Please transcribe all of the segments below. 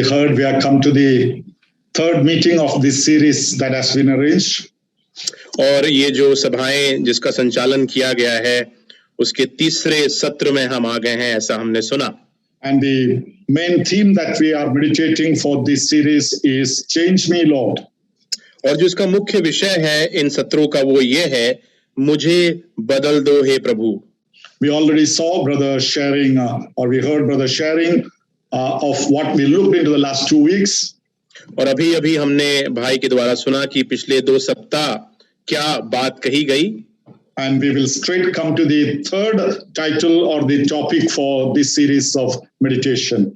heard we have come to the third meeting of this series that has been arranged. और ये जो सभाएं जिसका संचालन किया गया है उसके तीसरे सत्र में हम आ गए हैं, ऐसा हमने सुना. And the main theme that we are meditating for this series is Change Me, Lord. और जो इसका मुख्य विषय है इन सत्रों का वो ये है, मुझे बदल दो हे प्रभु. We already saw brother sharing or we heard brother sharing of what we looked into the last 2 weeks. और अभी अभी हमने भाई के द्वारा सुना कि पिछले 2 सप्ताह क्या बात कही गई. And we will straight come to the third title or the topic for this series of meditation.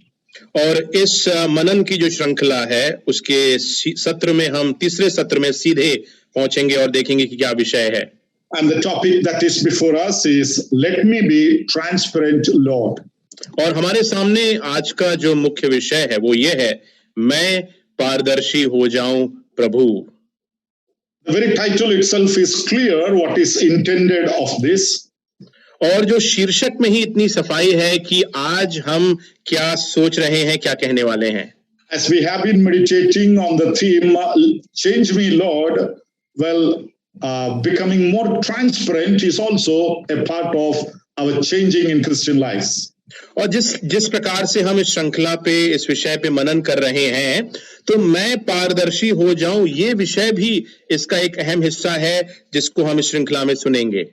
और इस मनन की जो श्रृंखला है उसके सत्र में हम तीसरे सत्र में सीधे पहुंचेंगे और देखेंगे कि क्या विषय है. And the topic that is before us is Let me be transparent, Lord. और हमारे सामने आज का जो मुख्य विषय है वो ये है, मैं पारदर्शी हो जाऊं प्रभु. The very title itself is clear what is intended of this. और जो शीर्षक में ही इतनी सफाई है कि आज हम क्या सोच रहे हैं, क्या कहने वाले हैं. As we have been meditating on the theme Change Me, Lord, well, becoming more transparent is also a part of our changing in Christian lives. और जिस प्रकार से हम इस श्रृंखला पे इस विषय पे मनन कर रहे हैं, तो मैं पारदर्शी हो जाऊं ये विषय भी इसका एक अहम हिस्सा है जिसको हम इस श्रृंखला में सुनेंगे.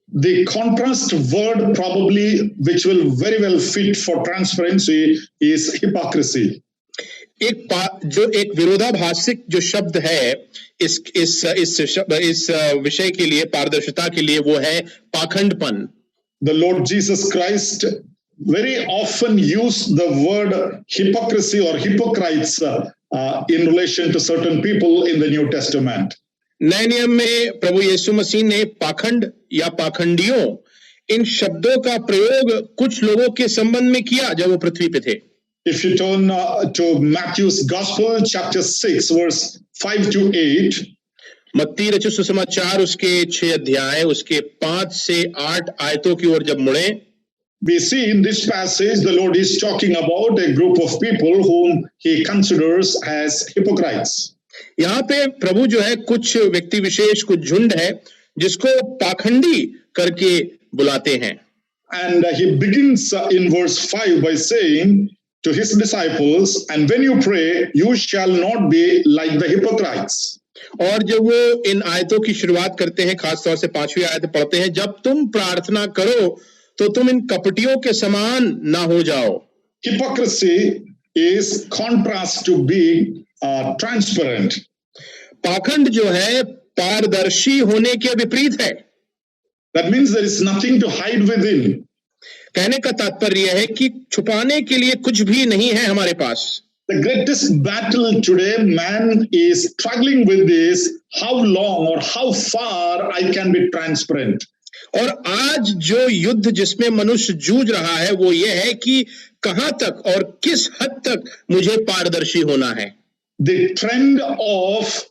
The contrast word probably which will very well fit for transparency is hypocrisy. जो एक विरोधाभासिक जो शब्द है इस विषय के लिए, पारदर्शिता के लिए, वो है पाखंडपन. The Lord Jesus Christ very often used the word hypocrisy or hypocrites in relation to certain people in the New Testament. नए नियम में प्रभु यीशु मसीह ने पाखंड या पाखंडियों इन शब्दों का प्रयोग कुछ लोगों के संबंध में किया जब वो पृथ्वी पे थे. If you turn to Matthew's Gospel, chapter 6, verse 5 to 8, मत्ती रचित सुसमाचार उसके 6 अध्याय उसके 5 से 8 आयतों की ओर जब मुड़े, we see in this passage the Lord is talking about a group of people whom he considers as hypocrites. यहाँ पे प्रभु जो है कुछ व्यक्ति विशेष, कुछ झुंड है जिसको पाखंडी करके बुलाते हैं. And he begins in verse 5 by saying to his disciples, and when you pray, you shall not be like the hypocrites. और जब वो इन आयतों की शुरुआत करते हैं, खासतौर से 5वीं आयत पढ़ते हैं, जब तुम प्रार्थना करो तो तुम इन कपटियों के समान ना हो जाओ. Hypocrisy is contrast to being transparent. पाखंड जो है पारदर्शी होने के विपरीत है. That means there is nothing to hide within. कहने का तात्पर्य है कि छुपाने के लिए कुछ भी नहीं है हमारे पास. The greatest battle today man is struggling with is how long or how far I can be transparent. और आज जो युद्ध जिसमें मनुष्य जूझ रहा है वो ये है कि कहां तक और किस हद तक मुझे पारदर्शी होना है. The trend of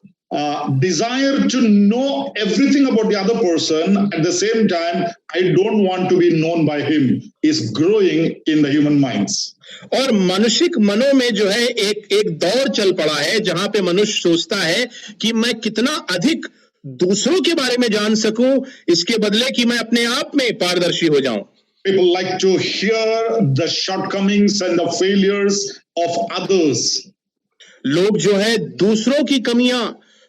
desire to know everything about the other person at the same time I don't want to be known by him is growing in the human minds. और मानसिक मनों में जो है एक दौर चल पड़ा है जहां पे मनुष्य सोचता है कि मैं कितना अधिक दूसरों के बारे में जान सकूं, इसके बदले कि मैं अपने आप में पारदर्शी हो जाऊं. People like to hear the shortcomings and the failures of others. लोग जो है दूसरों की कमियां,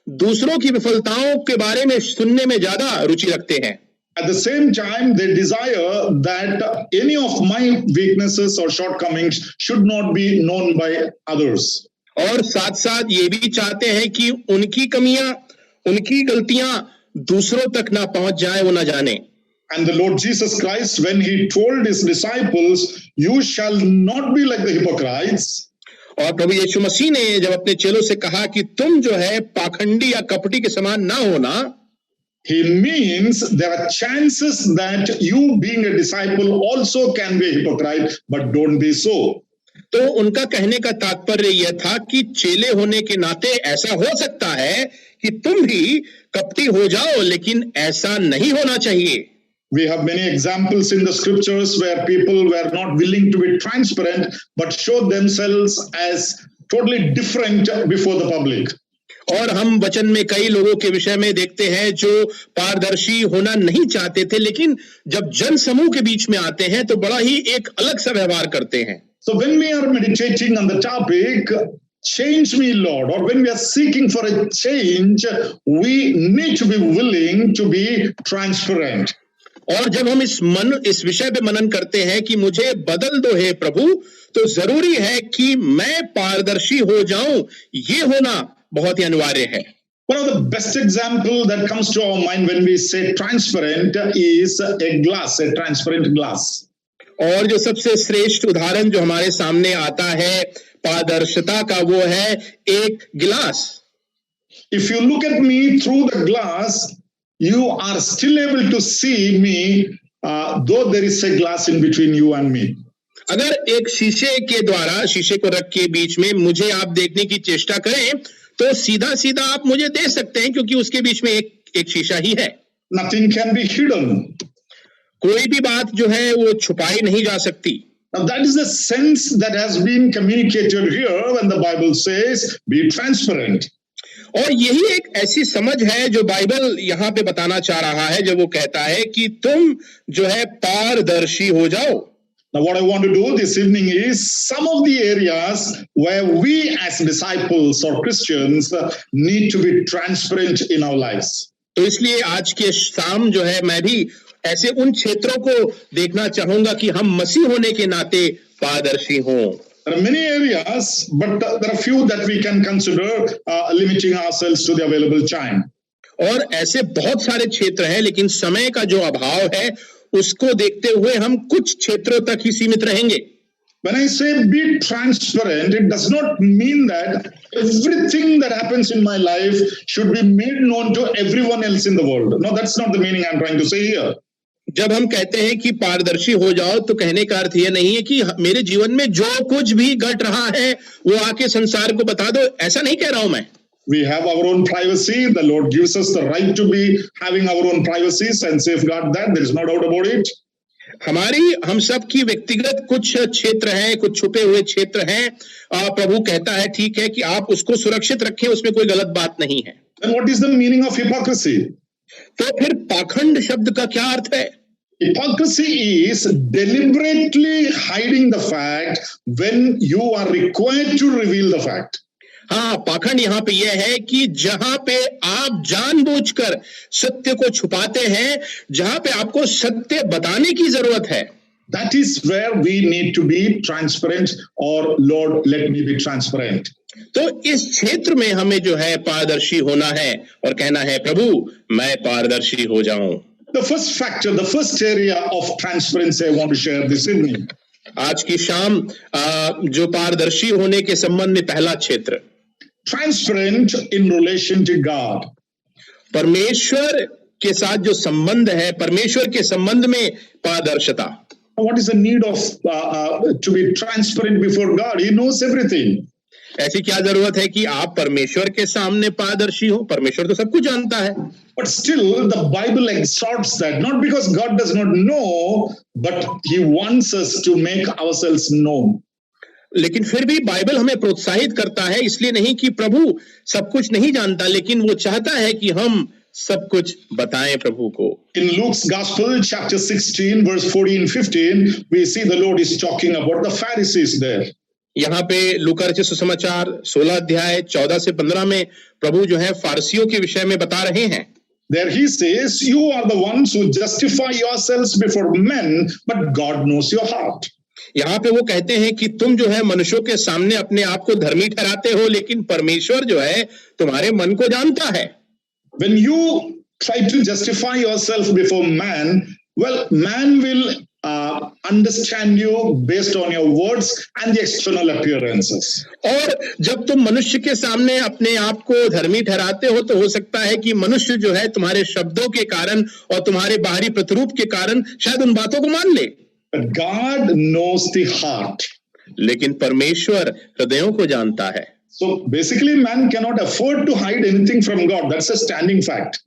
दूसरों की विफलताओं के बारे में सुनने में ज्यादा रुचि रखते हैं. At the same time, they desire that any of my weaknesses or shortcomings should not be known by others. और साथ साथ ये भी चाहते हैं कि उनकी कमियां, उनकी गलतियां दूसरों तक ना पहुंच जाए, वो ना जाने. And the Lord Jesus Christ, when he told his disciples, you shall not be like the hypocrites. और प्रभु यीशु मसीह ने जब अपने चेलों से कहा कि तुम जो है पाखंडी या कपटी के समान ना होना, he means there are chances that you being a disciple also can be a hypocrite, but don't be so. तो उनका कहने का तात्पर्य यह था कि चेले होने के नाते ऐसा हो सकता है कि तुम भी कपटी हो जाओ, लेकिन ऐसा नहीं होना चाहिए. We have many examples in the scriptures where people were not willing to be transparent but showed themselves as totally different before the public. और हम वचन में कई लोगों के विषय में देखते हैं जो पारदर्शी होना नहीं चाहते थे, लेकिन जब जन समूह के बीच में आते हैं तो बड़ा ही एक अलग सा व्यवहार करते हैं। So when we are meditating on the topic, change me, Lord, or when we are seeking for a change, we need to be willing to be transparent. और जब हम इस विषय पे मनन करते हैं कि मुझे बदल दो हे प्रभु, तो जरूरी है कि मैं पारदर्शी हो जाऊं। ये होना बहुत ही अनिवार्य है। One of the best example that comes to our mind when we say transparent is a glass, a transparent glass. और जो सबसे श्रेष्ठ उदाहरण जो हमारे सामने आता है पारदर्शिता का, वो है एक गिलास। If you look at me through the glass, you are still able to see me, though there is a glass in between you and me. अगर एक शीशे के द्वारा, शीशे को रख के बीच में मुझे आप देखने की चेष्टा करें तो सीधा सीधा आप मुझे देख सकते हैं, क्योंकि उसके बीच में एक शीशा ही है। Nothing can be hidden. कोई भी बात जो है वो छुपाई नहीं जा सकती। Now that is the sense that has been communicated here when the Bible says, be transparent. और यही एक ऐसी समझ है जो बाइबल यहाँ पे बताना चाह रहा है, जब वो कहता है कि तुम जो है पारदर्शी हो जाओ। Now what I want to do this evening is some of the areas where we as disciples or Christians need to be transparent in our lives. तो इसलिए आज के शाम जो है मैं भी ऐसे उन क्षेत्रों को देखना चाहूंगा कि हम मसीह होने के नाते पारदर्शी हों। There are many areas, but there are few that we can consider limiting ourselves to the available time. और ऐसे बहुत सारे क्षेत्र हैं, लेकिन समय का जो अभाव है उसको देखते हुए हम कुछ क्षेत्रों तक ही सीमित रहेंगे। When I say be transparent, it does not mean that everything that happens in my life should be made known to everyone else in the world. No, that's not the meaning I'm trying to say here. जब हम कहते हैं कि पारदर्शी हो जाओ तो कहने का अर्थ यह नहीं है कि मेरे जीवन में जो कुछ भी घट रहा है वो आके संसार को बता दो, ऐसा नहीं कह रहा हूं मैं। We have our own privacy. The Lord gives us the right to be having our own privacies and safeguard that. There is no doubt about it. हम सब की व्यक्तिगत कुछ क्षेत्र हैं, कुछ छुपे हुए क्षेत्र हैं। प्रभु कहता है ठीक है कि आप उसको सुरक्षित रखें, उसमें कोई गलत बात नहीं है। And what is the meaning of hypocrisy? तो फिर पाखंड शब्द का क्या अर्थ है? Hypocrisy is deliberately hiding the fact when you are required to reveal the fact. हाँ, पाखंड यहाँ पे यह है कि जहां पे आप जानबूझकर सत्य को छुपाते हैं, जहां पे आपको सत्य बताने की जरूरत है। That is where we need to be transparent, or Lord, let me be transparent. तो इस क्षेत्र में हमें जो है पारदर्शी होना है और कहना है प्रभु मैं पारदर्शी हो जाऊं। The first factor, the first area of transparency I want to share this evening. आज की शाम जो पारदर्शी होने के संबंध में पहला क्षेत्र, transparent in relation to God. परमेश्वर के साथ जो संबंध है, परमेश्वर के संबंध में पारदर्शिता। What is the need of to be transparent before God? He knows everything. ऐसी क्या जरूरत है कि आप परमेश्वर के सामने पारदर्शी हो? परमेश्वर तो सब कुछ जानता है। But still, the Bible exhorts that, not because God does not know, but He wants us to make ourselves known. लेकिन फिर भी बाइबल हमें प्रोत्साहित करता है, इसलिए नहीं कि प्रभु सब कुछ नहीं जानता, लेकिन वो चाहता है कि हम सब कुछ बताएं प्रभु को। In Luke's Gospel, chapter 16, verse 14-15, we see the Lord is talking about the Pharisees there. यहाँ पे लूका रचित सुसमाचार 16 अध्याय 14 से 15 में प्रभु जो है फारसियों के विषय में बता रहे हैं। There he says, you are the ones who justify yourselves before men, but God knows your heart. यहाँ पे वो कहते हैं कि तुम जो है मनुष्यों के सामने अपने आप को धर्मी ठहराते हो, लेकिन परमेश्वर जो है तुम्हारे मन को जानता है। When you try to justify yourself before man, well, man will understand you based on your words and the external appearances. और जब तुम मनुष्य के सामने अपने आप को धर्मी ठहराते हो तो हो सकता है कि मनुष्य जो है तुम्हारे शब्दों के कारण और तुम्हारे बाहरी प्रतिरूप के कारण शायद उन बातों को मान ले। But God knows the heart. लेकिन परमेश्वर हृदयों को जानता है। So basically, man cannot afford to hide anything from God. That's a standing fact.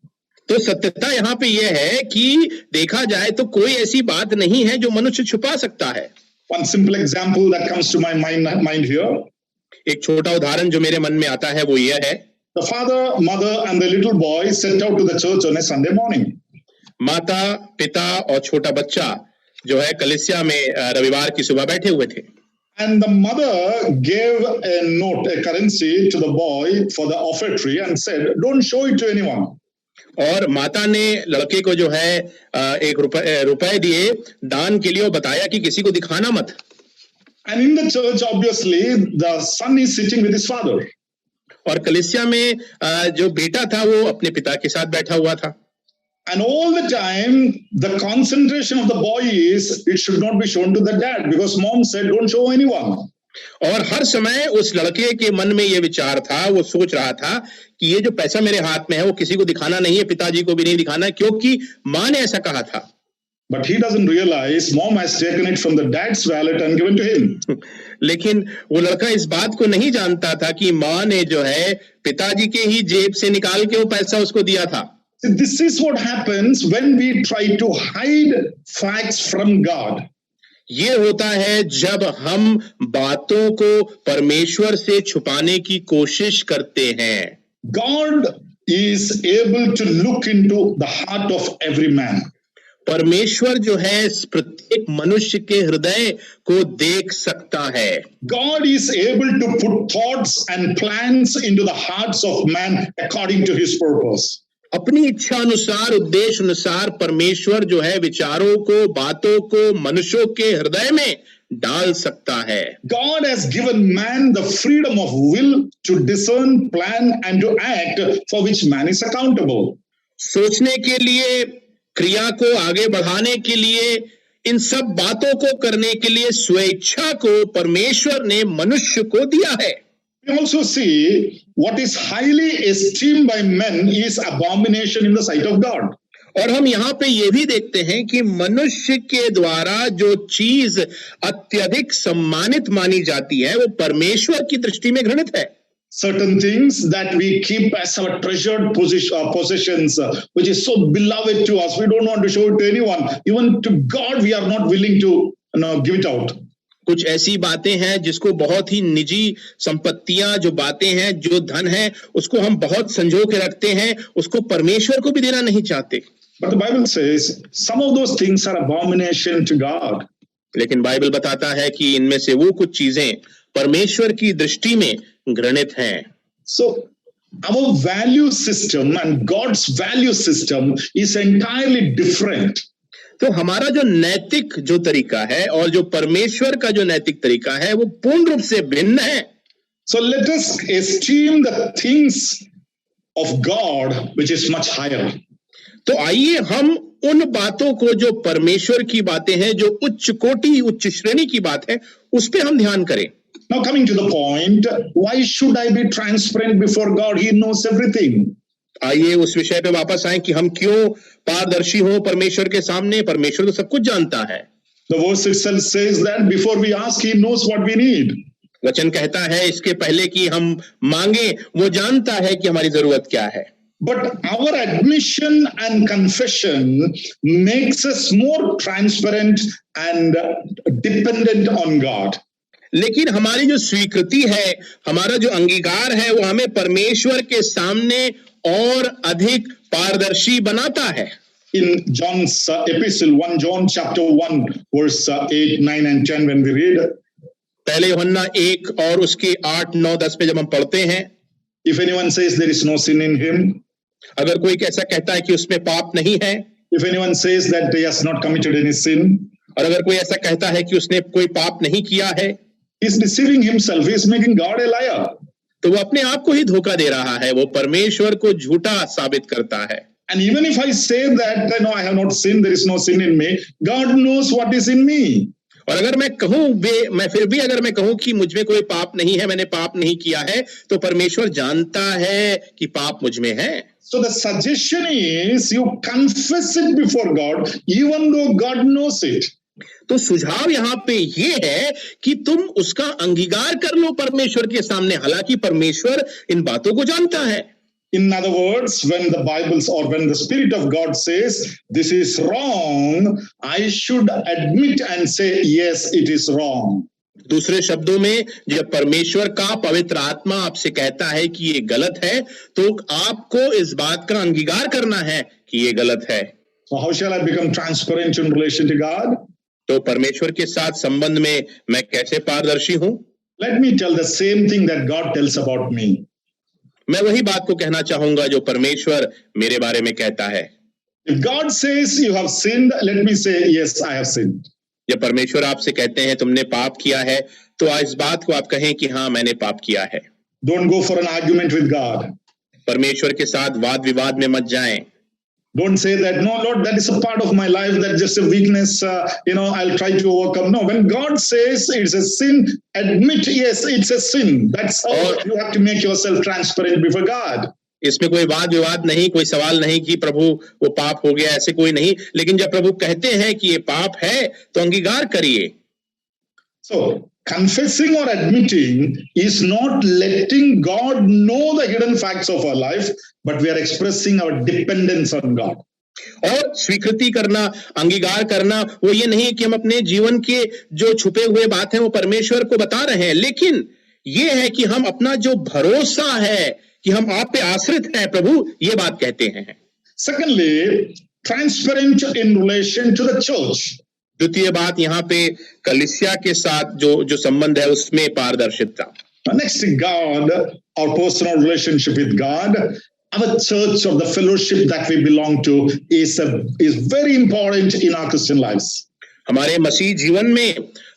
तो सत्यता यहाँ पे यह है कि देखा जाए तो कोई ऐसी बात नहीं है जो मनुष्य छुपा सकता है। One simple example that comes to my mind here. एक छोटा उदाहरण जो मेरे मन में आता है वो यह है, The father, mother, and the little boy set out to the church on a Sunday morning. माता, पिता और छोटा बच्चा जो है कलीसिया में रविवार की सुबह बैठे हुए थे। And the mother gave a note, a currency to the boy for the offertory and said, "Don't show it to anyone." और माता ने लड़के को जो है एक रुपए दिए दान के लिए और बताया कि किसी को दिखाना मत। And in the church, obviously, the son is sitting with his father. और कलीसिया में जो बेटा था वो अपने पिता के साथ बैठा हुआ था। And all the time, the concentration of the boy is, it should not be shown to the dad because mom said, "Don't show anyone." और हर समय उस लड़के के मन में ये विचार था, वो सोच रहा था कि ये जो पैसा मेरे हाथ में है वो किसी को दिखाना नहीं है, पिताजी को भी नहीं दिखाना, क्योंकि माँ ने ऐसा कहा था। But he doesn't realize mom has taken it from the dad's wallet and given to him. लेकिन वो लड़का इस बात को नहीं जानता था कि माँ ने जो है पिताजी के ही जेब से निकाल के वो पैसा उसको दिया था। This is what happens when we try to hide facts from God. ये होता है जब हम बातों को परमेश्वर से छुपाने की कोशिश करते हैं। God is able to look into the heart of every man. परमेश्वर जो है प्रत्येक मनुष्य के हृदय को देख सकता है। God is able to put thoughts and plans into the hearts of man according to his purpose. अपनी इच्छा अनुसार, उद्देश्य अनुसार परमेश्वर जो है विचारों को, बातों को मनुष्यों के हृदय में डाल सकता है। God has given man the freedom of will to discern, plan and to act, for which man is accountable. सोचने के लिए, क्रिया को आगे बढ़ाने के लिए, इन सब बातों को करने के लिए स्वेच्छा को परमेश्वर ने मनुष्य को दिया है। We also see what is highly esteemed by men is abomination in the sight of God. और हम यहाँ पे ये भी देखते हैं कि मनुष्य के द्वारा जो चीज अत्यधिक सम्मानित मानी जाती है वो परमेश्वर की दृष्टि में घृणित है। Certain things that we keep as our treasured possessions, which is so beloved to us, we don't want to show it to anyone. Even to God, we are not willing to give it out. कुछ ऐसी बातें हैं जिसको बहुत ही निजी संपत्तियां, जो बातें हैं, जो धन है, उसको हम बहुत संजो के रखते हैं, उसको परमेश्वर को भी देना नहीं चाहते। But the Bible says some of those things are abomination to God. लेकिन बाइबल बताता है कि इनमें से वो कुछ चीजें परमेश्वर की दृष्टि में घृणित हैं। So our value system and God's value system is entirely different. तो हमारा जो नैतिक जो तरीका है और जो परमेश्वर का जो नैतिक तरीका है वो पूर्ण रूप से भिन्न है। So let us esteem the things of God which is much higher. तो आइए हम उन बातों को, जो परमेश्वर की बातें हैं, जो उच्च कोटि, उच्च श्रेणी की बात है, उस पे हम ध्यान करें। Now coming to the point, why should I be transparent before God? He knows everything. आइए उस विषय पे वापस आए कि हम क्यों पारदर्शी हो परमेश्वर के सामने। परमेश्वर तो सब कुछ जानता है। The verse itself says that before we ask, he knows what we need. वचन कहता है इसके पहले कि हम मांगे वो जानता है कि हमारी जरूरत क्या है। But our admission and confession makes us more transparent and dependent on God. लेकिन हमारी जो स्वीकृति है, हमारा जो अंगीकार है, वो हमें परमेश्वर के सामने और अधिक पारदर्शी बनाता है। In John's epistle, 1 John chapter 1 verse 8, 9 and 10, when we read, पहले यूहन्ना 1 और उसके 8, 9, 10 पे जब हम पढ़ते हैं, if anyone says there is no sin in him, अगर कोई ऐसा कहता है कि उसमें पाप नहीं है, if anyone says that he has not committed any sin, और अगर कोई ऐसा कहता है कि उसने कोई पाप नहीं किया है, he is deceiving himself, he is making God a liar. तो वो अपने आप को ही धोखा दे रहा है, वो परमेश्वर को झूठा साबित करता है। And even if I say that, no, I have not sinned, there is no sin in me, God knows what is in me. और अगर मैं कहूं, मैं फिर भी अगर मैं कहूं कि मुझ में कोई पाप नहीं है, मैंने पाप नहीं किया है, तो परमेश्वर जानता है कि पाप मुझ में है। So the suggestion is you confess it before God, even though God knows it. तो सुझाव यहाँ पे ये है कि तुम उसका अंगीकार कर लो परमेश्वर के सामने, हालांकि परमेश्वर इन बातों को जानता है। In other words, when the Bible or when the Spirit of God says this is wrong, I should admit and say, yes, it is wrong. दूसरे शब्दों में, जब परमेश्वर का पवित्र आत्मा आपसे कहता है कि ये गलत है, तो आपको इस बात का अंगीकार करना है कि ये गलत है। So how shall I become transparent in relation to God? तो परमेश्वर के साथ संबंध में मैं कैसे पारदर्शी हूं? Let me tell the same thing that God tells about me. मैं वही बात को कहना चाहूंगा जो परमेश्वर मेरे बारे में कहता है। If God says you have sinned, let me say, yes, I have sinned. जब परमेश्वर आपसे कहते हैं तुमने पाप किया है, तो इस बात को आप कहें कि हाँ, मैंने पाप किया है। Don't go for an argument with God. परमेश्वर के साथ वाद विवाद में मत जाएं। Don't say that, no, Lord, that is a part of my life, that's just a weakness, I'll try to overcome. No, when God says it's a sin, admit, yes, it's a sin. That's all. You have to make yourself transparent before God. इसमें कोई वाद विवाद नहीं, कोई सवाल नहीं कि प्रभु वो पाप हो गया, ऐसे कोई नहीं। लेकिन जब प्रभु कहते हैं कि ये पाप है, तो अंगीकार करिए। So, confessing or admitting is not letting God know the hidden facts of our life, but we are expressing our dependence on God. और स्वीकृति करना, अंगीकार करना, वो ये नहीं कि हम अपने जीवन के जो छुपे हुए बात हैं वो परमेश्वर को बता रहे हैं, लेकिन ये है कि हम अपना जो भरोसा है कि हम आप पे आश्रित हैं प्रभु, ये बात कहते हैं। Secondly, transparent in relation to the church. द्वितीय बात, यहाँ पे कलीसिया के साथ जो संबंध है उसमें पारदर्शिता। Next, God, our personal relationship with God, our church or the fellowship that we belong to is very important in our Christian lives. हमारे मसीह जीवन में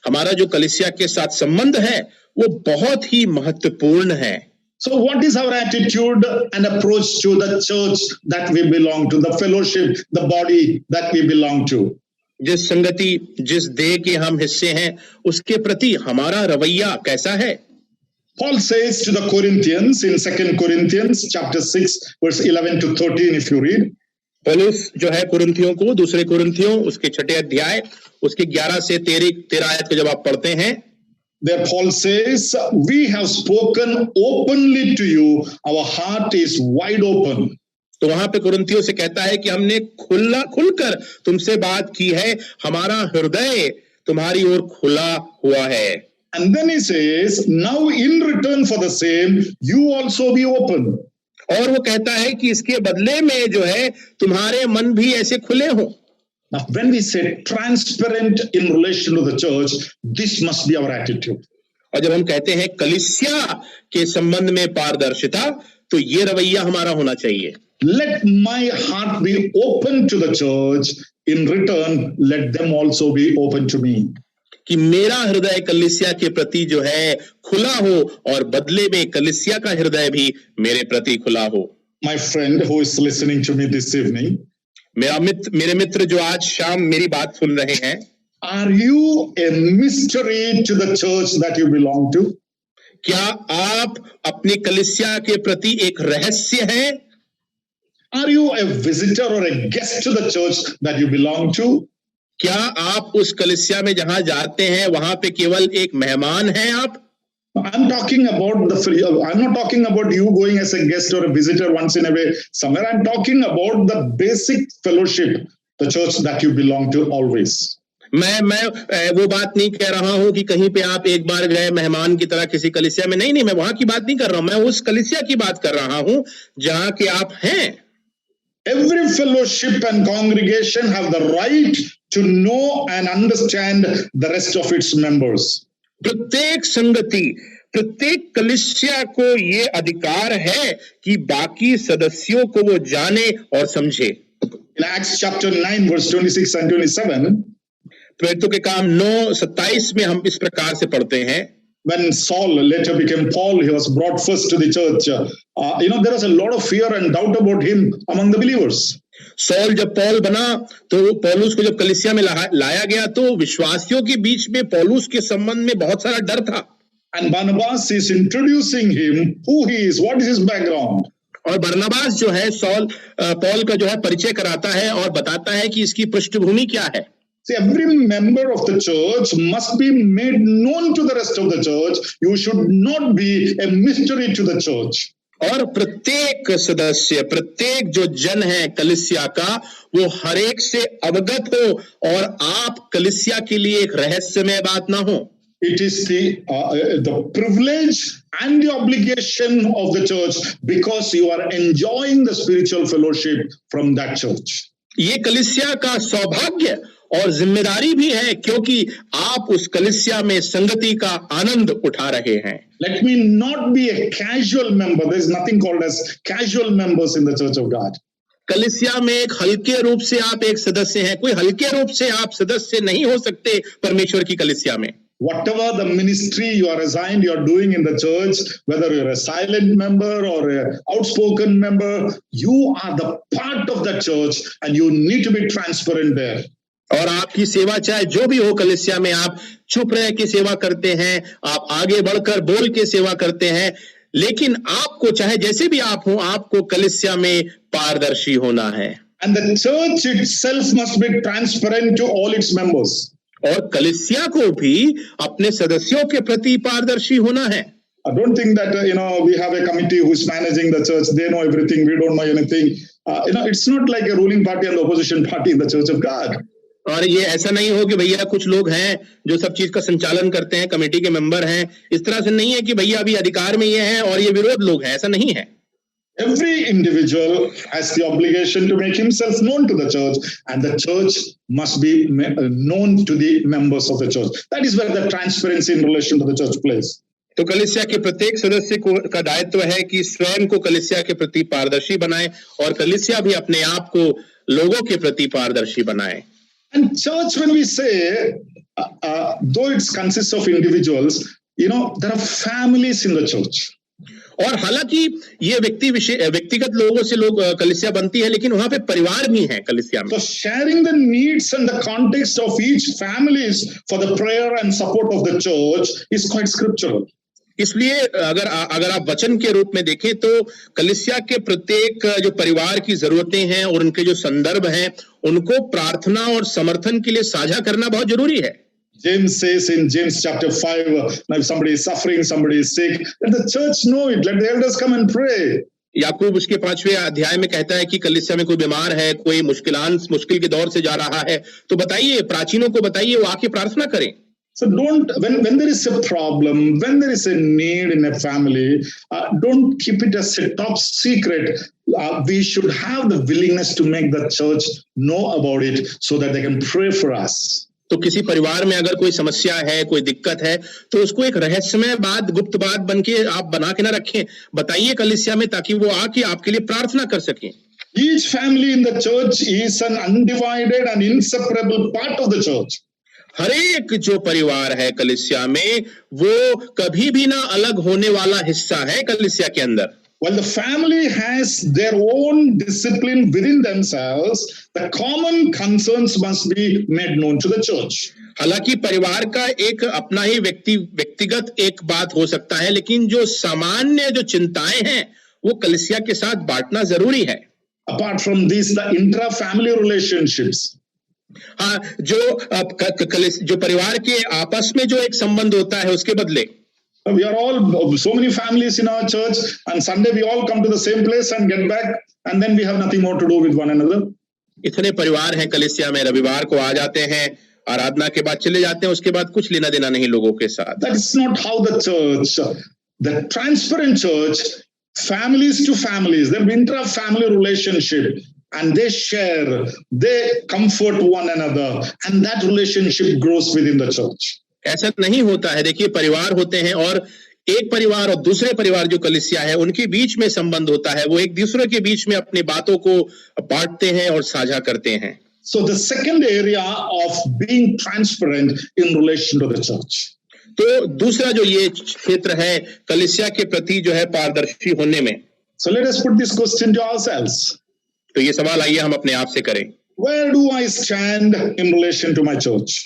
हमारा जो कलीसिया के साथ संबंध है वो बहुत ही महत्वपूर्ण है। So what is our attitude and approach to the church that we belong to, the fellowship, the body that we belong to? जिस संगति, जिस देह के हम हिस्से हैं, उसके प्रति हमारा रवैया कैसा है? Paul says to the Corinthians in 2 Corinthians chapter 6 verse 11 to 13, if you read. पौलुस जो है कुरिन्थियों को, दूसरे कुरिन्थियों उसके 6 अध्याय उसके 11 से 13 आयत को जब आप पढ़ते हैं, there Paul says, we have spoken openly to you, our heart is wide open. तो वहां पे कुरिन्थियों से कहता है कि हमने खुलकर तुमसे बात की है, हमारा हृदय तुम्हारी ओर खुला हुआ है। And then he says, now in return for the same, you also be open. और वो कहता है कि इसके बदले में जो है तुम्हारे मन भी ऐसे खुले हो। Now, when we say transparent in relation to the church, this must be our attitude. और जब हम कहते हैं कलीसिया के संबंध में पारदर्शिता, तो ये रवैया हमारा होना चाहिए। Let my heart be open to the church. In return, let them also be open to me. कि मेरा हृदय कलीसिया के प्रति जो है खुला हो और बदले में कलीसिया का हृदय भी मेरे प्रति खुला हो। My friend who is listening to me this evening, मेरे मित्र जो आज शाम मेरी बात सुन रहे हैं, are you a mystery to the church that you belong to? क्या आप अपने कलीसिया के प्रति एक रहस्य हैं? Are you a visitor or a guest to the church that you belong to? क्या आप उस कलीसिया में जहां जाते हैं वहां पे केवल एक मेहमान हैं आप? I'm not talking about you going as a guest or a visitor once in a way somewhere. I'm talking about the basic fellowship, the church that you belong to always. मैं वो बात नहीं कह रहा हूं कि कहीं पे आप एक बार गए मेहमान की तरह किसी कलीसिया में, नहीं, मैं वहां की बात नहीं कर रहा हूं, मैं उस कलीसिया की बात कर रहा हूं जहां के आप हैं। Every fellowship and congregation have the right to know and understand the rest of its members. प्रत्येक संगति, प्रत्येक कलीसिया को ये अधिकार है कि बाकी सदस्यों को वो जाने और समझे। In Acts chapter 9 verse 26 and 27, प्रेरितों के काम 9:27 में हम इस प्रकार से पढ़ते हैं, when Saul later became Paul, he was brought first to the church. There was a lot of fear and doubt about him among the believers. Saul जब पौल बना तो पौलुस को जब कलीसिया में लाया गया तो विश्वासियों के बीच में पौलुस के संबंध में बहुत सारा डर था। And Barnabas is introducing him, who he is, what is his background. और बरनबास जो है पौल का जो है परिचय कराता है और बताता है कि इसकी पृष्ठभूमि क्या है। See, every member of the church must be made known to the rest of the church. You should not be a mystery to the church. और प्रत्येक सदस्य, प्रत्येक जो जन है कलीसिया का, वो हर एक से अवगत हो और आप कलीसिया के लिए एक रहस्यमय बात ना हो। It is the privilege and the obligation of the church because you are enjoying the spiritual fellowship from that church. ये कलीसिया का सौभाग्य और जिम्मेदारी भी है क्योंकि आप उस कलीसिया में संगति का आनंद उठा रहे हैं. Let me not be a casual member. There is nothing called as casual members in the Church of God. कलीसिया में एक हल्के रूप से आप एक सदस्य हैं. कोई हल्के रूप से आप सदस्य नहीं हो सकते परमेश्वर की कलीसिया में. Whatever the ministry you are assigned, you are doing in the church, whether you're a silent member or an outspoken member, you are the part of the church and you need to be transparent there. और आपकी सेवा चाहे जो भी हो कलीसिया में, आप चुप रह के सेवा करते हैं, आप आगे बढ़कर बोल के सेवा करते हैं, लेकिन आपको चाहे जैसे भी आप हो, आपको कलीसिया में पारदर्शी होना है. And the church itself must be transparent to all its members. और कलीसिया को भी अपने सदस्यों के प्रति पारदर्शी होना है. I don't think that we have a committee who's managing the church. They know everything. We don't know anything. It's not like a ruling party and the opposition party in the Church of God. और ये ऐसा नहीं हो कि भैया कुछ लोग हैं जो सब चीज का संचालन करते हैं, कमेटी के मेंबर हैं. इस तरह से नहीं है कि भैया अभी अधिकार में ये हैं और ये विरोध लोग हैं. ऐसा नहीं है. Every individual has the obligation to make himself known to the church, and the church must be known to the members of the church. That is where the transparency in relation to the church plays. तो कलीसिया के प्रत्येक सदस्य को का दायित्व है कि स्वयं को कलीसिया के प्रति पारदर्शी बनाए और कलीसिया भी अपने आप को लोगों के प्रति पारदर्शी बनाए. And church, when we say, though it consists of individuals, there are families in the church. और हालांकि ये व्यक्तिगत लोगों से लोग कलीसिया बनती है, लेकिन वहां पे परिवार भी हैं कलीसिया में. So sharing the needs and the context of each families for the prayer and support of the church is quite scriptural. इसलिए अगर आप वचन के रूप में देखें तो कलीसिया के प्रत्येक जो परिवार की जरूरतें हैं और उनके जो संदर्भ हैं, उनको प्रार्थना और समर्थन के लिए साझा करना बहुत जरूरी है. James says in James chapter 5, now if somebody is suffering, somebody is sick, let the church know it, let the elders come and pray. याकूब उसके 5वें अध्याय में कहता है कि कलीसिया में कोई बीमार है, कोई मुश्किल के दौर से जा रहा है, तो बताइए, प्राचीनों को बताइए, वो आके प्रार्थना करें. So when there is a problem, when there is a need in a family, don't keep it as a top secret. We should have the willingness to make the church know about it so that they can pray for us. तो किसी परिवार में अगर कोई समस्या है, कोई दिक्कत है, तो उसको एक रहस्यमय बात, गुप्त बात बन के आप बना के ना रखें, बताइए कलीसिया में, ताकि वो आके आपके लिए प्रार्थना कर सकें. Each family in the church is an undivided and inseparable part of the church. हर एक जो परिवार है कलीसिया में, वो कभी भी ना अलग होने वाला हिस्सा है कलीसिया के अंदर. While the family has their own discipline within themselves, the common concerns must be made known to the church. हालांकि परिवार का एक अपना ही व्यक्तिगत एक बात हो सकता है, लेकिन जो सामान्य जो चिंताएं हैं वो कलीसिया के साथ बांटना जरूरी है. Apart from this, the intra-family relationships. हाँ, जो परिवार के आपस में जो एक संबंध होता है उसके बदले. We are all so many families in our church, and Sunday we all come to the same place and get back, and then we have nothing more to do with one another. इतने परिवार हैं कलीसिया में, रविवार को आ जाते हैं, आराधना के बाद चले जाते हैं, उसके बाद कुछ लेना देना नहीं लोगों के साथ. That is not how the church, the transparent church, families to families, the intra-family relationship, and they share, they comfort one another, and that relationship grows within the church. ऐसा नहीं होता है. देखिए, परिवार होते हैं और एक परिवार और दूसरे परिवार जो कलीसिया है उनके बीच में संबंध होता है, वो एक दूसरे के बीच में अपनी बातों को बांटते हैं और साझा करते हैं. So the second area of being transparent in relation to the church. तो दूसरा जो ये क्षेत्र है कलीसिया के प्रति जो है पारदर्शी होने में. So let us put this question to ourselves. तो ये सवाल आइए हम अपने आप से करें. Where do I stand in relation to my church?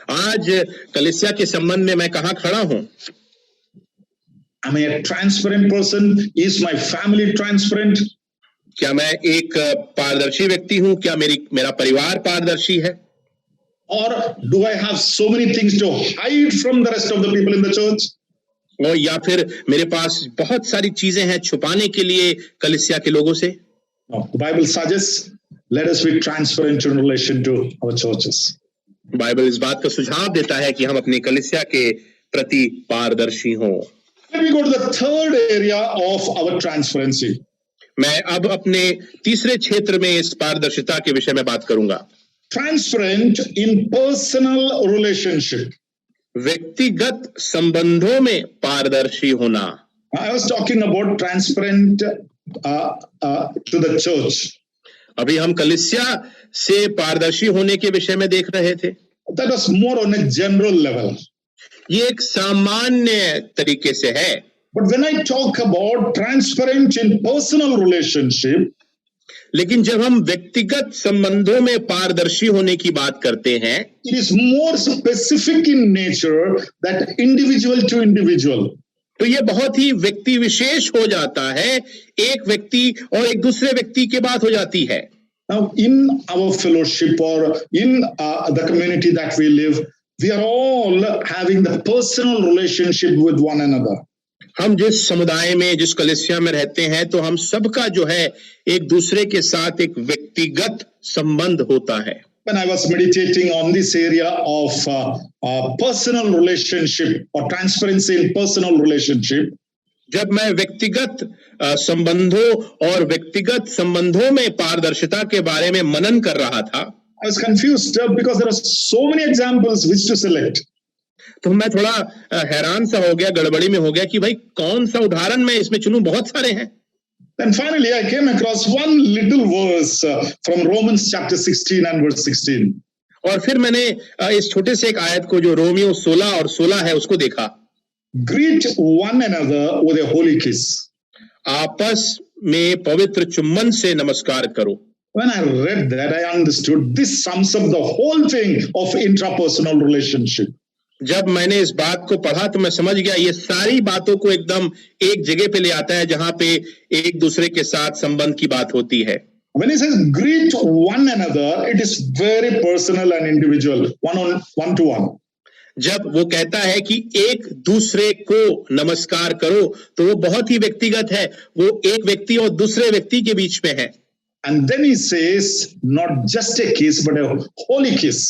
आज कलीसिया के संबंध में मैं कहाँ खड़ा हूं? Am I a transparent person? Is my family transparent? क्या मैं एक पारदर्शी व्यक्ति हूं? क्या मेरा परिवार पारदर्शी है? Or do I have so many things to hide from the rest of the people in the church? और या फिर मेरे पास बहुत सारी चीजें हैं छुपाने के लिए कलीसिया के लोगों से? No, the Bible suggests let us be transparent in relation to our churches. Bible इस बात का सुझाव देता है कि हम अपनी कलीसिया के प्रति पारदर्शी हों। Let me go to the third area of our transparency. मैं अब अपने तीसरे क्षेत्र में इस पारदर्शिता के विषय में बात करूंगा। Transparent in personal relationship. व्यक्तिगत संबंधों में पारदर्शी होना। I was talking about transparent to the church. अभी हम कलीसिया से पारदर्शी होने के विषय में देख रहे थे। That was more on a general level. ये एक सामान्य तरीके से है। But when I talk about transparent in personal relationship, लेकिन जब हम व्यक्तिगत संबंधों में पारदर्शी होने की बात करते हैं, it is more specific in nature that individual to individual. तो ये बहुत ही व्यक्ति विशेष हो जाता है, एक व्यक्ति और एक दूसरे व्यक्ति की बात हो जाती है। Now, in our fellowship or in the community that we live, we are all having the personal relationship with one another. हम जिस समुदाय में, जिस कलीसिया में रहते हैं, तो हम सबका जो है एक दूसरे के साथ एक व्यक्तिगत संबंध होता है। When I was meditating on this area of personal relationship or transparency in personal relationship, जब मैं व्यक्तिगत संबंधों और व्यक्तिगत संबंधों में पारदर्शिता के बारे में मनन कर रहा था, I was confused because there are so many examples which to select. तो मैं थोड़ा हैरान सा हो गया, गड़बड़ी में हो गया कि भाई कौन सा उदाहरण मैं इसमें चुनूं, बहुत सारे हैं। Then finally I came across one little verse from Romans chapter 16 and verse 16. और फिर मैंने इस छोटे से एक आयत को जो रोमियो 16 और 16 है उसको देखा। Greet one another with a holy kiss. आपस में पवित्र चुम्बन से नमस्कार करो। When I read that, I understood this sums up the whole thing of intrapersonal relationship. जब मैंने इस बात को पढ़ा तो मैं समझ गया ये सारी बातों को एकदम एक जगह पे ले आता है जहां पे एक दूसरे के साथ संबंध की बात होती है। When he says greet one another, it is very personal and individual, one to one. जब वो कहता है कि एक दूसरे को नमस्कार करो तो वो बहुत ही व्यक्तिगत है, वो एक व्यक्ति और दूसरे व्यक्ति के बीच में है। And then he says not just a kiss but a holy kiss.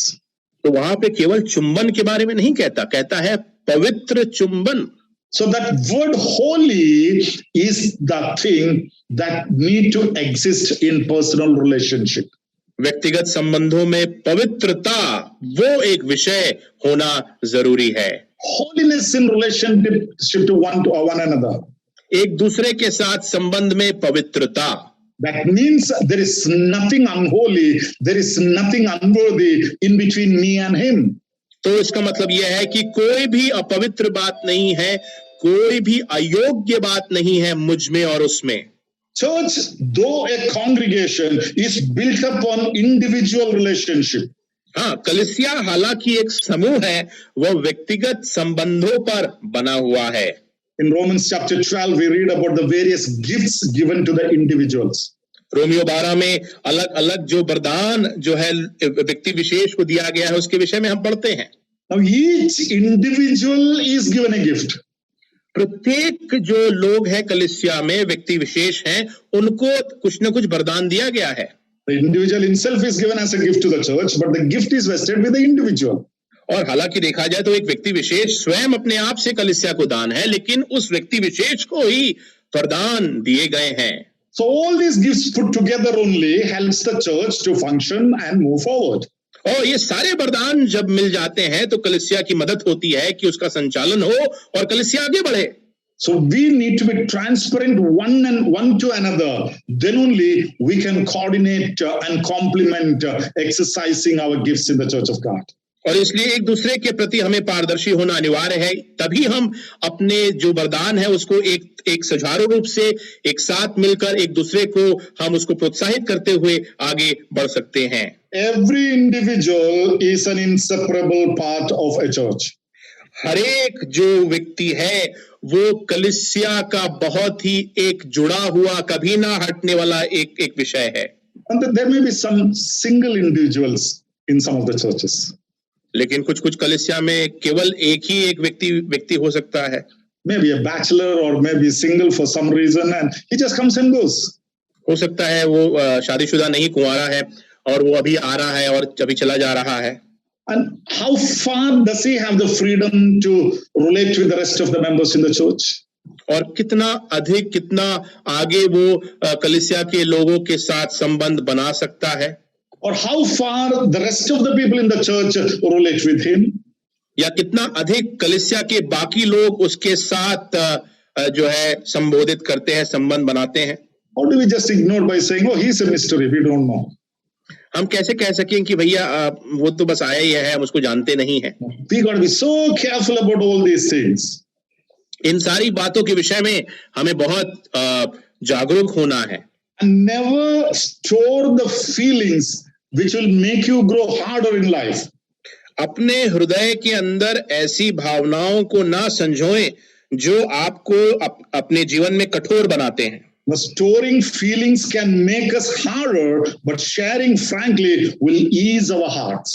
तो वहां पे केवल चुंबन के बारे में नहीं कहता, कहता है पवित्र चुंबन। So that word holy is the thing that need to exist in personal relationship. व्यक्तिगत संबंधों में पवित्रता वो एक विषय होना जरूरी है। Holiness in relationship to one another. एक दूसरे के साथ संबंध में पवित्रता। That means there is nothing unholy, there is nothing unworthy in between me and him. तो इसका मतलब यह है कि कोई भी अपवित्र बात नहीं है, कोई भी अयोग्य बात नहीं है मुझ में और उसमें। Church, though a congregation, is built upon individual relationship. हाँ, कलीसिया हालांकि एक समूह है, वह व्यक्तिगत संबंधों पर बना हुआ है। In Romans chapter 12, we read about the various gifts given to the individuals. Romeo 12 में अलग अलग जो वरदान जो है व्यक्ति विशेष को दिया गया है उसके विषय में हम पढ़ते हैं। Now each individual is given a gift. प्रत्येक जो लोग हैं कलीसिया में व्यक्ति विशेष हैं, उनको कुछ न कुछ वरदान दिया गया है। The individual himself is given as a gift to the church, but the gift is vested with the individual. और हालांकि देखा जाए तो एक व्यक्ति विशेष स्वयं अपने आप से कलीसिया को दान है, लेकिन उस व्यक्ति विशेष को ही वरदान दिए गए हैं। So all these gifts put together only helps the church to function and move forward. और ये सारे वरदान जब मिल जाते हैं तो कलीसिया की मदद होती है कि उसका संचालन हो और कलीसिया आगे बढ़े। So we need to be transparent one to another. Then only we can coordinate and complement exercising our gifts in the church of God. और इसलिए एक दूसरे के प्रति हमें पारदर्शी होना अनिवार्य है, तभी हम अपने जो वरदान है उसको एक सुचारू रूप से एक साथ मिलकर एक दूसरे को हम उसको प्रोत्साहित करते हुए आगे बढ़ सकते हैं। Every individual is an inseparable part of a church. हर एक जो व्यक्ति है वो कलीसिया का बहुत ही एक जुड़ा हुआ, कभी ना हटने वाला एक विषय है। And there may be some single individuals in some of the churches. लेकिन कुछ कलीसिया में केवल एक ही एक व्यक्ति हो सकता है। Maybe a bachelor or maybe single for some reason and he just comes and goes. हो सकता है वो शादीशुदा नहीं, कुंवारा है और वो अभी आ रहा है और अभी चला जा रहा है। And how far does he have the freedom to relate with the rest of the members in the church? और कितना अधिक, कितना आगे वो कलीसिया के लोगों के साथ संबंध बना सकता है, Or how far the rest of the people in the church relate with him? या कितना अधिक कलीसिया के बाकी लोग उसके साथ जो है संबोधित करते हैं, संबंध बनाते हैं. Or do we just ignore by saying, oh, he's a mystery, we don't know? हम कैसे कह सकें कि भैया वो तो बस आया ही है, हम उसको जानते नहीं हैं. We got to be so careful about all these things. इन सारी बातों के विषय में हमें बहुत जागरूक होना है. And never store the feelings which will make you grow harder in life. अपने हृदय के अंदर ऐसी भावनाओं को ना संजोएं जो आपको अपने जीवन में कठोर बनाते हैं. The storing feelings can make us harder, but sharing frankly will ease our hearts.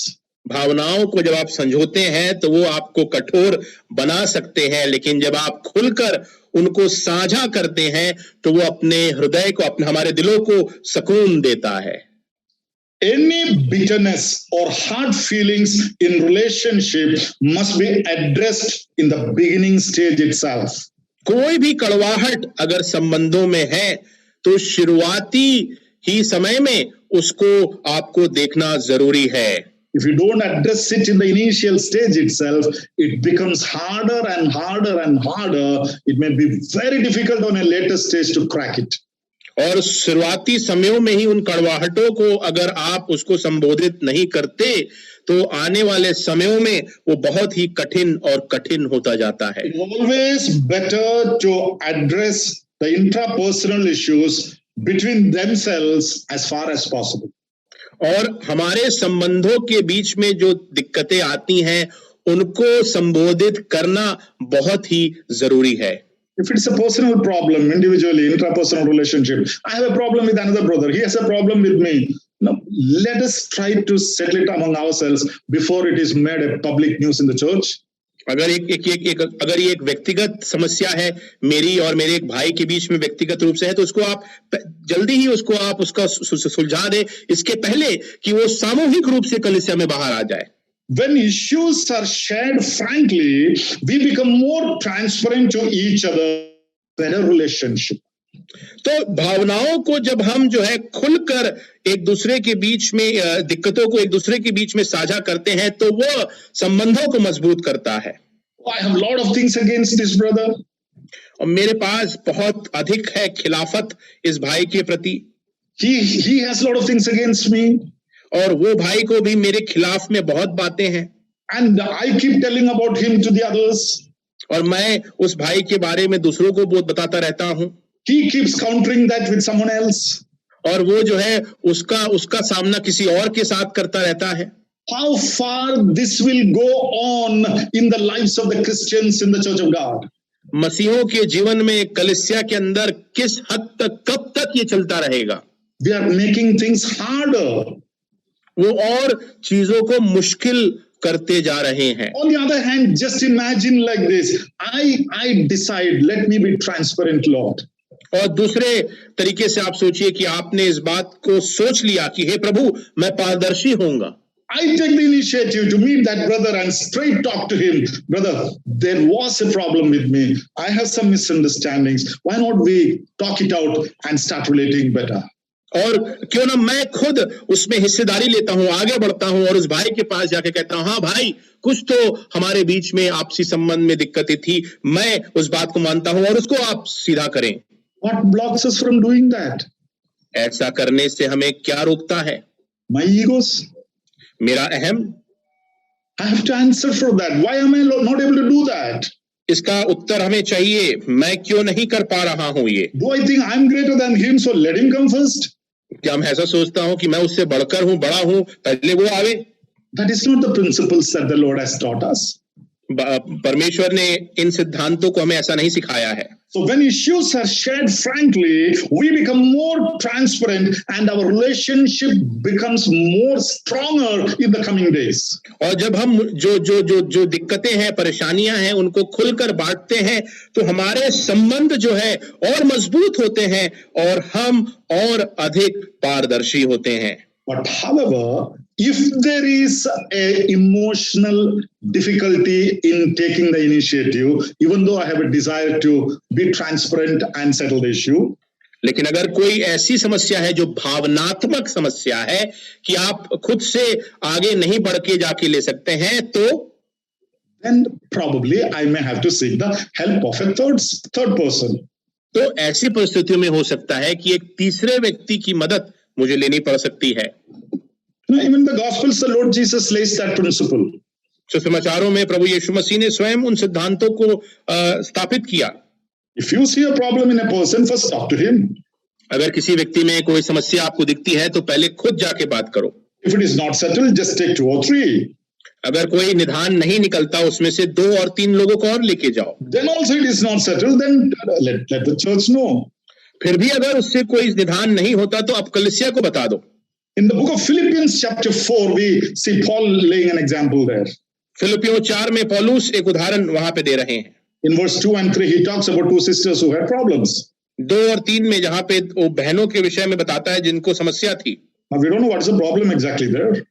भावनाओं को जब आप संजोते हैं तो वो आपको कठोर बना सकते हैं, लेकिन जब आप खुलकर उनको साझा करते हैं तो वो अपने हृदय को, अपने हमारे दिलों को सुकून देता है. Any bitterness or hard feelings in relationship must be addressed in the beginning stage itself. कोई भी कड़वाहट अगर संबंधों में है तो शुरुआती ही समय में उसको आपको देखना जरूरी है. If you don't address it in the initial stage itself, it becomes harder and harder and harder. It may be very difficult on a later stage to crack it. और शुरुआती समयों में ही उन कड़वाहटों को अगर आप उसको संबोधित नहीं करते तो आने वाले समयों में वो बहुत ही कठिन और कठिन होता जाता है. It's always better to address the intrapersonal issues between themselves as far as possible. और हमारे संबंधों के बीच में जो दिक्कतें आती हैं उनको संबोधित करना बहुत ही जरूरी है. If it's a personal problem, individually, intrapersonal relationship, I have a problem with another brother, he has a problem with me. Now, let us try to settle it among ourselves before it is made a public news in the church. अगर अगर ये एक व्यक्तिगत समस्या है, मेरी और मेरे एक भाई के बीच में व्यक्तिगत रूप से है, तो उसको आप जल्दी ही उसका सुलझा दे, इसके पहले कि वो सामूहिक रूप से कलीसिया में बाहर आ जाए. When issues are shared frankly, we become more transparent to each other, better relationship. तो भावनाओं को जब हम जो है खुलकर एक दूसरे के बीच में दिक्कतों को एक दूसरे के बीच में साझा करते हैं तो वो संबंधों को मजबूत करता है. I have a lot of things against this brother. और मेरे पास बहुत अधिक है खिलाफत इस भाई के प्रति. He has a lot of things against me. और वो भाई को भी मेरे खिलाफ में बहुत बातें हैं. And I keep telling about him to the others. और मैं उस भाई के बारे में दूसरों को बहुत बताता रहता हूं. He keeps countering that with someone else. और वो जो है उसका सामना किसी और के साथ करता रहता है. How far this will go on in the lives of the Christians in the Church of God? मसीहों के जीवन में कलीसिया के अंदर किस हद तक, कब तक ये चलता रहेगा? We are making things harder. वो और चीजों को मुश्किल करते जा रहे हैं. On the other hand, just imagine like this. I decide, let me be transparent, Lord. और दूसरे तरीके से आप सोचिए कि आपने इस बात को सोच लिया कि हे प्रभु, मैं पारदर्शी होऊंगा. I take the initiative to meet that brother and straight talk to him. Brother, there was a problem with me. I have some misunderstandings. Why not we talk it out and start relating better? और क्यों ना मैं खुद उसमें हिस्सेदारी लेता हूं, आगे बढ़ता हूं और उस भाई के पास जाके कहता हूं, हाँ भाई, कुछ तो हमारे बीच में आपसी संबंध में दिक्कतें थी, मैं उस बात को मानता हूं और उसको आप सीधा करें. What blocks us from doing that? ऐसा करने से हमें क्या रोकता है? My egos. मेरा अहम. I have to answer for that. Why am I not able to do that? इसका उत्तर हमें चाहिए. मैं क्यों नहीं कर पा रहा हूं ये? Do I think I'm greater than him, so let him come first? क्या मैं ऐसा सोचता हूं कि मैं उससे बढ़कर हूं, बड़ा हूं, पहले वो आवे? That is not the principles that the Lord has taught us. परमेश्वर ने इन सिद्धांतों को हमें ऐसा नहीं सिखाया है. So when issues are shared frankly, we become more transparent and our relationship becomes more stronger in the coming days. और जब हम जो दिक्कतें हैं, परेशानियां हैं, उनको खुलकर बांटते हैं तो हमारे संबंध जो है और मजबूत होते हैं और हम और अधिक पारदर्शी होते हैं. But however, if there is a emotional difficulty in taking the initiative, even though I have a desire to be transparent and settle the issue, लेकिन अगर कोई ऐसी समस्या है जो भावनात्मक समस्या है कि आप खुद से आगे नहीं बढ़ के जाके ले सकते हैं, तो then probably I may have to seek the help of a third person. तो ऐसी परिस्थितियों में हो सकता है कि एक तीसरे व्यक्ति की मदद मुझे लेनी पड़ सकती है। Even the Gospels, the Lord Jesus lays that principle. सुसमाचारों में प्रभु यीशु मसीह ने स्वयं उन सिद्धांतों को स्थापित किया। If you see a problem in a person, first talk to him. अगर किसी व्यक्ति में कोई समस्या आपको दिखती है तो पहले खुद जाके बात करो। If it is not settled, just take 2 or 3. अगर कोई निदान नहीं निकलता, उसमें से 2 और 3 लोगों को और लेके जाओ। Then also it is not settled, then let the church know. फिर भी अगर उससे कोई निदान नहीं होता तो आप कलीसिया को बता दो। In the book of Philippians chapter 4, we see Paul laying an example there. फिलिपियों 4 में पौलुस एक उदाहरण वहां पे दे रहे हैं। In verse 2 and 3, he talks about 2 sisters who had problems. 2 और 3 में जहां पे वो बहनों के विषय में बताता है जिनको समस्या थी। Now we don't know what is the problem exactly there.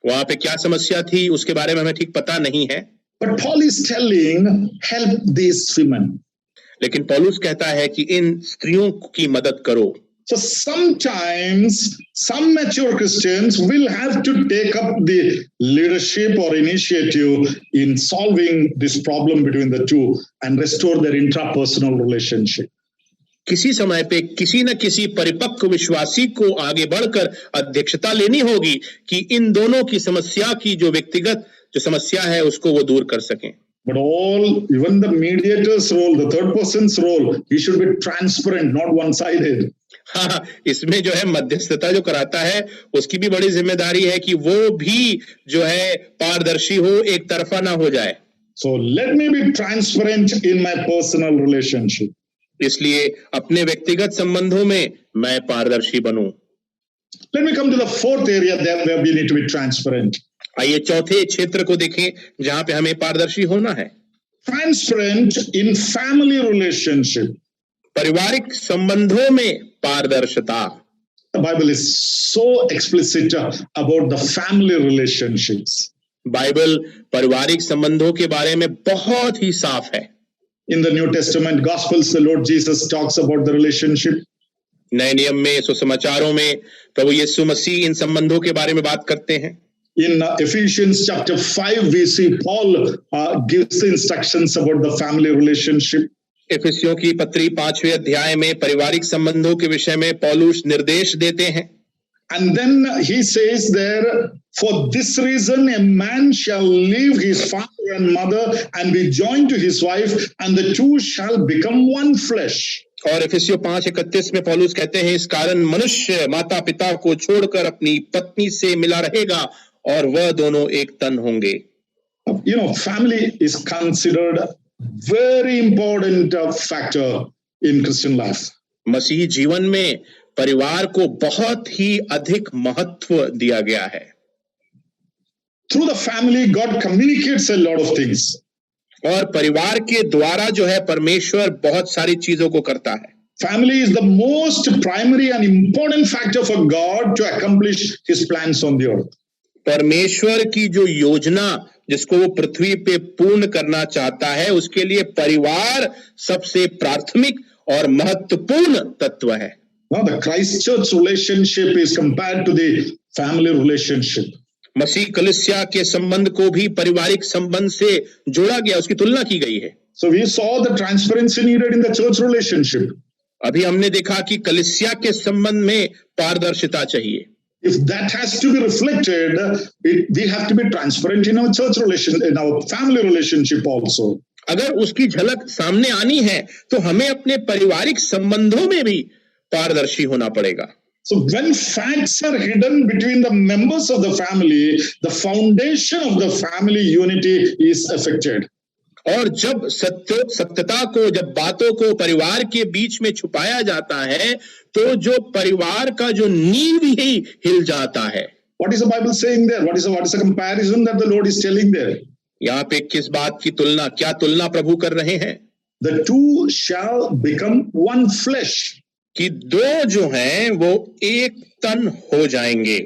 वहां पे क्या समस्या थी उसके बारे में हमें ठीक पता नहीं है। But Paul is telling, help these women. लेकिन पौलुस कहता है कि इन स्त्रियों की मदद करो। So sometimes some mature Christians will have to take up the leadership or initiative in solving this problem between the two and restore their intrapersonal relationship. किसी समय पे किसी न किसी परिपक्व विश्वासी को आगे बढ़कर अध्यक्षता लेनी होगी कि इन दोनों की समस्या की जो व्यक्तिगत जो समस्या है उसको वो दूर कर सकें। But even the mediator's role, the third person's role, he should be transparent, not one-sided. हाँ, इसमें जो है मध्यस्थता जो कराता है उसकी भी बड़ी जिम्मेदारी है कि वो भी जो है पारदर्शी हो, एक तरफा ना हो जाए। So let me be transparent in my personal relationship. इसलिए अपने व्यक्तिगत संबंधों में मैं पारदर्शी बनूं। Let me come to the fourth area there where we need to be transparent. आइए चौथे क्षेत्र को देखें जहां पे हमें पारदर्शी होना है। Transparent in family relationship. पारिवारिक संबंधों में पारदर्शिता। The Bible is so explicit about the family relationships. Bible पारिवारिक संबंधों के बारे में बहुत ही साफ है। In the New Testament Gospels, the Lord Jesus talks about the relationship. नए नियम में सुसमाचारों में प्रभु यीशु मसीह इन संबंधों के बारे में बात करते हैं। In Ephesians chapter 5, we see Paul gives the instructions about the family relationship. इफिसियों की पत्री 5वें अध्याय में पारिवारिक संबंधों के विषय में पौलुस निर्देश देते हैं। And then he says there, for this reason a man shall leave his father and mother and be joined to his wife, and the two shall become one flesh. और इफिसियों 5:31 में पौलुस कहते हैं, इस कारण मनुष्य माता पिता को छोड़कर अपनी पत्नी से मिला रहेगा और वह दोनों एक तन होंगे। You know, family is considered very important factor in Christian life. मसीही जीवन में परिवार को बहुत ही अधिक महत्व दिया गया है। Through the family, God communicates a lot of things. और परिवार के द्वारा जो है परमेश्वर बहुत सारी चीजों को करता है। Family is the most primary and important factor for God to accomplish His plans on the earth. परमेश्वर की जो योजना जिसको वो पृथ्वी पे पूर्ण करना चाहता है उसके लिए परिवार सबसे प्राथमिक और महत्वपूर्ण तत्व है। Now the Christ Church relationship is compared to the family relationship. मसीह कलीसिया के संबंध को भी पारिवारिक संबंध से जोड़ा गया, उसकी तुलना की गई है। So we saw the transparency needed in the church relationship. अभी हमने देखा कि कलीसिया के संबंध में पारदर्शिता चाहिए। If that has to be reflected, we have to be transparent in our church relation, in our family relationship also. अगर उसकी झलक सामने आनी है तो हमें अपने पारिवारिक संबंधों में भी पारदर्शी होना पड़ेगा। So when facts are hidden between the members of the family, the foundation of the family unity is affected. और जब सत्यता को, जब बातों को परिवार के बीच में छुपाया जाता है तो जो परिवार का जो नींव ही हिल जाता है। What is the Bible saying there? What is the comparison that the Lord is telling there? यहाँ पे किस बात की तुलना, क्या तुलना प्रभु कर रहे हैं? The two shall become one flesh. कि दो जो हैं वो एक तन हो जाएंगे।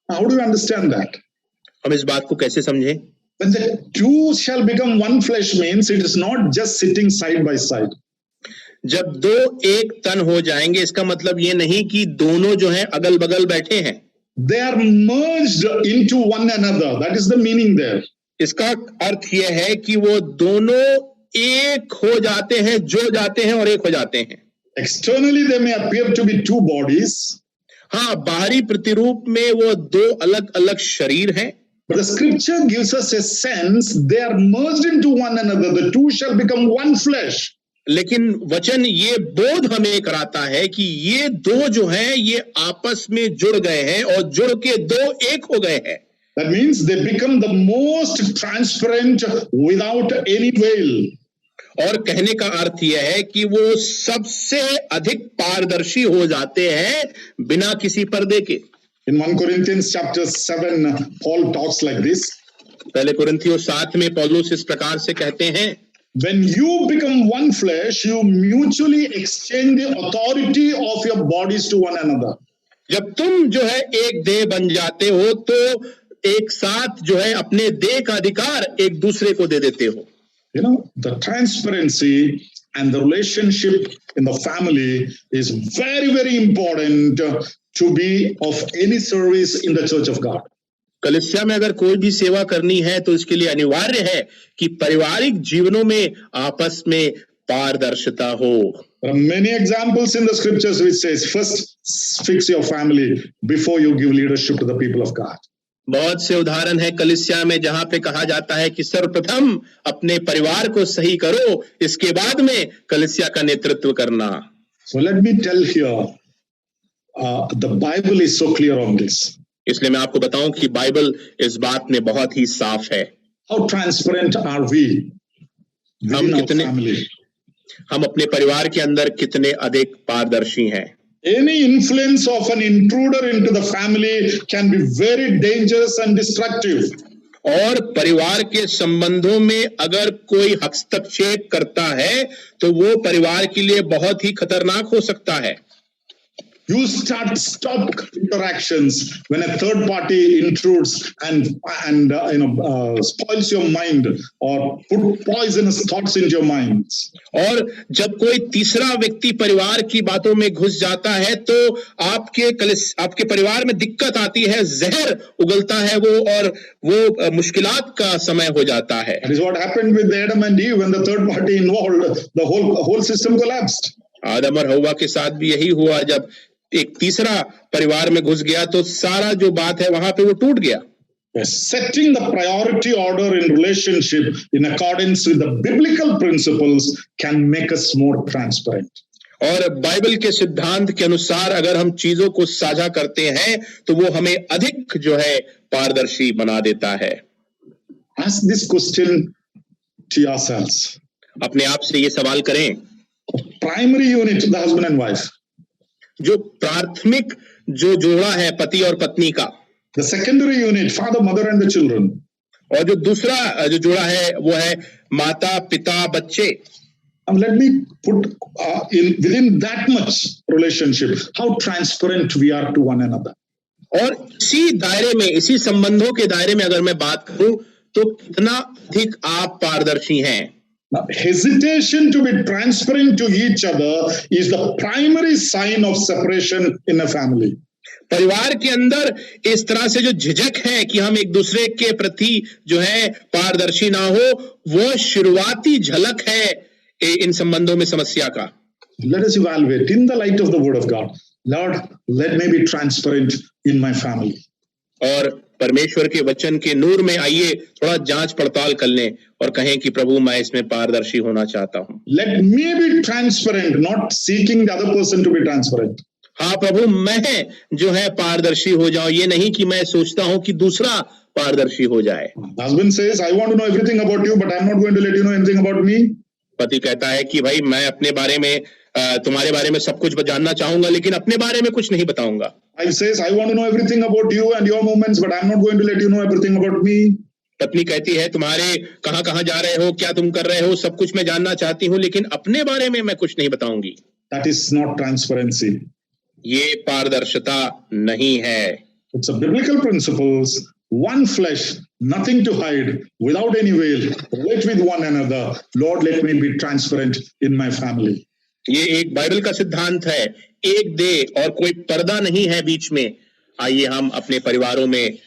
How do you understand that? हम इस बात को कैसे समझें? When the two shall become one flesh means it is not just sitting side by side. जब दो एक तन हो जाएंगे इसका मतलब ये नहीं कि दोनों जो हैं अगल बगल बैठे हैं. They are merged into one another. That is the meaning there. इसका अर्थ यह है कि वो दोनों एक हो जाते हैं, जुड़ जाते हैं और एक हो जाते हैं. Externally they may appear to be two bodies. हाँ, बाहरी प्रतिरूप में वो दो अलग अलग शरीर हैं. But the scripture gives us a sense they are merged into one another. The two shall become one flesh. लेकिन वचन ये बोध हमें कराता है कि ये दो जो हैं ये आपस में जुड़ गए हैं और जुड़ के दो एक हो गए हैं. That means they become the most transparent without any veil. और कहने का अर्थ यह है कि वो सबसे अधिक पारदर्शी हो जाते हैं बिना किसी पर्दे के. In 1 Corinthians chapter 7, Paul talks like this. पहले कुरिन्थियों 7 में पौलुस इस प्रकार से कहते हैं, When you become one flesh, you mutually exchange the authority of your bodies to one another. जब तुम जो है एक देह बन जाते हो तो एक साथ जो है अपने देह का अधिकार एक दूसरे को दे देते हो. You know, the transparency and the relationship in the family is very, very important to be of any service in the church of God. कलीसिया में अगर कोई भी सेवा करनी है तो इसके लिए अनिवार्य है कि पारिवारिक जीवनों में आपस में पारदर्शिता हो. There are many examples in the scriptures which says, first fix your family before you give leadership to the people of God. बहुत से उदाहरण है कलीसिया में जहां पे कहा जाता है कि सर्वप्रथम अपने परिवार को सही करो, इसके बाद में कलीसिया का नेतृत्व करना. So let me tell here, the Bible is so clear on this. इसलिए मैं आपको बताऊं कि बाइबल इस बात में बहुत ही साफ है. How transparent are we within our family? हम अपने परिवार के अंदर कितने अधिक पारदर्शी हैं. Any influence of an intruder into the family can be very dangerous and destructive. और परिवार के संबंधों में अगर कोई हस्तक्षेप करता है तो वो परिवार के लिए बहुत ही खतरनाक हो सकता है. You stop interactions when a third party intrudes and spoils your mind or put poisonous thoughts into your minds. और जब कोई तीसरा व्यक्ति परिवार की बातों में घुस जाता है तो आपके परिवार में दिक्कत आती है, जहर उगलता है वो और वो मुश्किलात का समय हो जाता है. That is what happened with Adam and Eve when the third party involved, the whole system collapsed. आदम और हव्वा के साथ भी यही हुआ. जब एक तीसरा परिवार में घुस गया तो सारा जो बात है वहां पे वो टूट गया. Setting the priority order in relationship in accordance with the biblical principles can make us more transparent. और बाइबल के सिद्धांत के अनुसार अगर हम चीजों को साझा करते हैं तो वो हमें अधिक जो है पारदर्शी बना देता है. Ask this question to yourselves. अपने आप से ये सवाल करें. Primary unit, the husband and wife. जो प्राथमिक जो जोड़ा है पति और पत्नी का. The secondary unit, father, mother and the children. और जो दूसरा जो जोड़ा है वो है माता पिता बच्चे. Let me put within that much relationship how transparent we are to one another. और इसी दायरे में, इसी संबंधों के दायरे में अगर मैं बात करूं तो कितना अधिक आप पारदर्शी हैं. Now, hesitation to be transparent to each other is the primary sign of separation in a family. परिवार के अंदर इस तरह से जो झिझक है कि हम एक दूसरे के प्रति जो है पारदर्शी ना हो, वो शुरुआती झलक है इन संबंधों में समस्या का. Let us evaluate in the light of the word of God. Lord, let me be transparent in my family. और परमेश्वर के वचन के नूर में आइए थोड़ा जांच पड़ताल कर लें और कहें कि प्रभु मैं इसमें पारदर्शी होना चाहता हूं. Let me be transparent, not seeking the other person to be transparent. हाँ प्रभु, मैं जो है पारदर्शी हो जाऊं, ये नहीं कि मैं सोचता हूं कि दूसरा पारदर्शी हो जाए. Husband says, I want to know everything about you, but I'm not going to let you know anything about me. पति कहता है कि भाई मैं अपने बारे में तुम्हारे बारे में सब कुछ जानना चाहूंगा लेकिन अपने बारे में कुछ नहीं बताऊंगा. Wife says, I want to know everything about you and your movements, but I'm not going to let you know everything about me. पत्नी कहती है तुम्हारे कहां कहां जा रहे हो, क्या तुम कर रहे हो, सब कुछ मैं जानना चाहती हूं लेकिन अपने बारे में मैं कुछ नहीं बताऊंगी. That is not transparency. ये पारदर्शिता नहीं है. It's a biblical principles. One flesh, nothing to hide, without any veil. Relate with one another. Lord, let me be transparent in my family. ये एक बाइबल का सिद्धांत है, एक देह और कोई पर्दा नहीं है बीच में। आइए हम अपने परिवारों में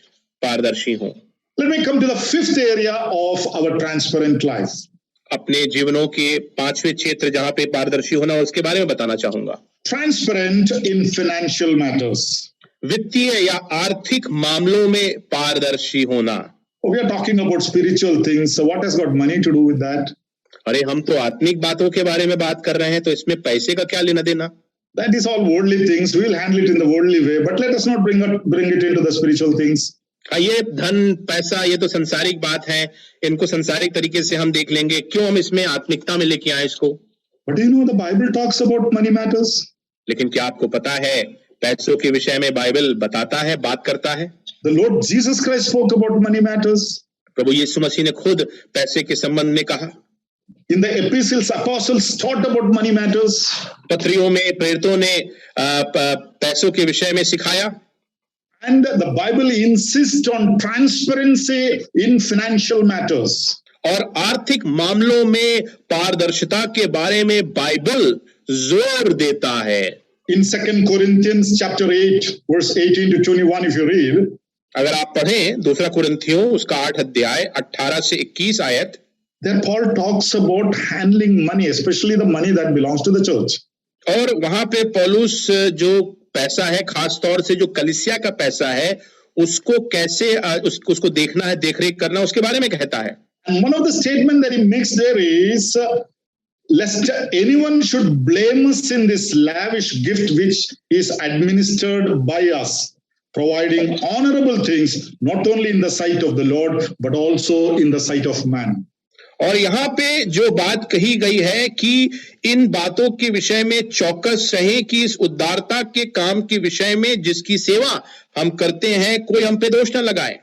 पारदर्शी हों। Let me come to the fifth area of our transparent life. अपने जीवनों के पांचवें क्षेत्र जहां पे पारदर्शी होना उसके बारे में बताना चाहूंगा। Transparent in financial matters. वित्तीय या आर्थिक मामलों में पारदर्शी होना। We are talking about spiritual things. So what has got money to do with that? अरे हम तो आत्मिक बातों के बारे में बात कर रहे हैं, तो इसमें पैसे का क्या लेना देना? That is all worldly things. We will handle it in the worldly way, but let us not bring it into the spiritual things. ये धन पैसा ये तो संसारिक बात है, इनको संसारिक तरीके से हम देख लेंगे, क्यों हम इसमें आत्मिकता में लेके आए इसको? But you know the Bible talks about money matters. लेकिन क्या आपको पता है पैसों के विषय में बाइबल बताता है, बात करता है? The Lord Jesus Christ spoke about money matters. प्रभु यीशु मसीह ने खुद पैसे के संबंध में कहा। In the epistles, apostles taught about money matters. पत्रियों में प्रेरितों ने पैसों के विषय में सिखाया। And the Bible insists on transparency in financial matters. और आर्थिक मामलों में पारदर्शिता के बारे में बाइबल जोर देता है। In 2 Corinthians chapter 8, verse 18 to 21, if you read, अगर आप पढ़ें दूसरा कुरिन्थियों उसका 8 अध्याय 18 से 21 आयत, there Paul talks about handling money, especially the money that belongs to the church. और वहां पे पौलुस जो पैसा है, खास तौर से जो कलीसिया का पैसा है, उसको कैसे उसको देखना है, देखरेख करना, उसके बारे में कहता है। And one of the statements that he makes there is, lest anyone should blame us in this lavish gift which is administered by us, providing honorable things not only in the sight of the Lord but also in the sight of man. और यहाँ पे जो बात कही गई है कि इन बातों के विषय में चौकस रहें कि इस उदारता के काम के विषय में जिसकी सेवा हम करते हैं कोई हम पे दोष न लगाए।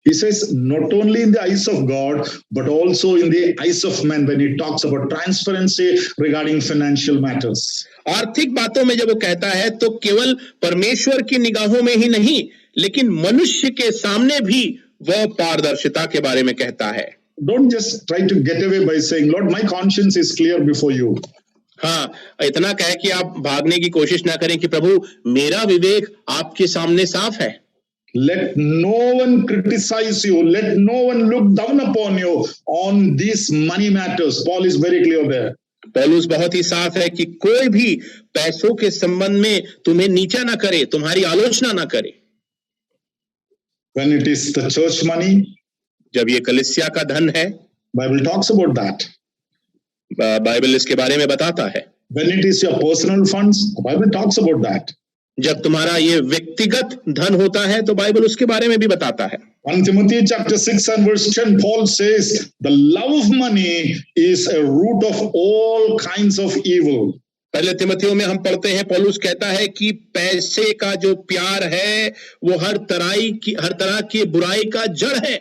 He says not only in the eyes of God but also in the eyes of man when he talks about transparency regarding financial matters. आर्थिक बातों में जब वो कहता है तो केवल परमेश्वर की निगाहों में ही नहीं लेकिन मनुष्य के सामने भी वह पारदर्शिता के बारे में कहता है। Don't just try to get away by saying, Lord, my conscience is clear before you. हाँ, इतना कह कि आप भागने की कोशिश ना करें कि प्रभु मेरा विवेक आपके सामने साफ है। Let no one criticize you. Let no one look down upon you on these money matters. Paul is very clear there. पौलुस बहुत ही साफ है कि कोई भी पैसों के संबंध में तुम्हें नीचा ना करे, तुम्हारी आलोचना ना करे। When it is the church money, जब ये कलीसिया का धन है, Bible talks about that. Bible इसके बारे में बताता है। When it is your personal funds, the Bible talks about that. जब तुम्हारा ये व्यक्तिगत धन होता है तो बाइबल उसके बारे में भी बताता है। 1 Timothy chapter 6 and verse 10, Paul says, the love of money is a root of all kinds of evil. पहले तिमोथियों में हम पढ़ते हैं पौलुस कहता है कि पैसे का जो प्यार है वो हर तरह की बुराई का जड़ है।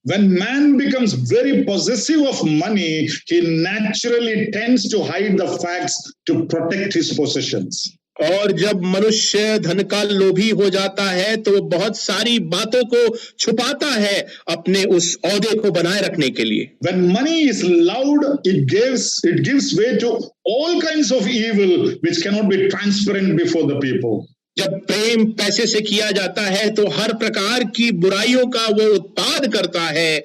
When man becomes very possessive of money, he naturally tends to hide the facts to protect his possessions. और जब मनुष्य धन का लोभी हो जाता है तो वो बहुत सारी बातों को छुपाता है अपने उस औहदे को बनाए रखने के लिए। When money is loud, it gives way to all kinds of evil which cannot be transparent before the people. जब प्रेम पैसे से किया जाता है तो हर प्रकार की बुराइयों का वो उत्पाद करता है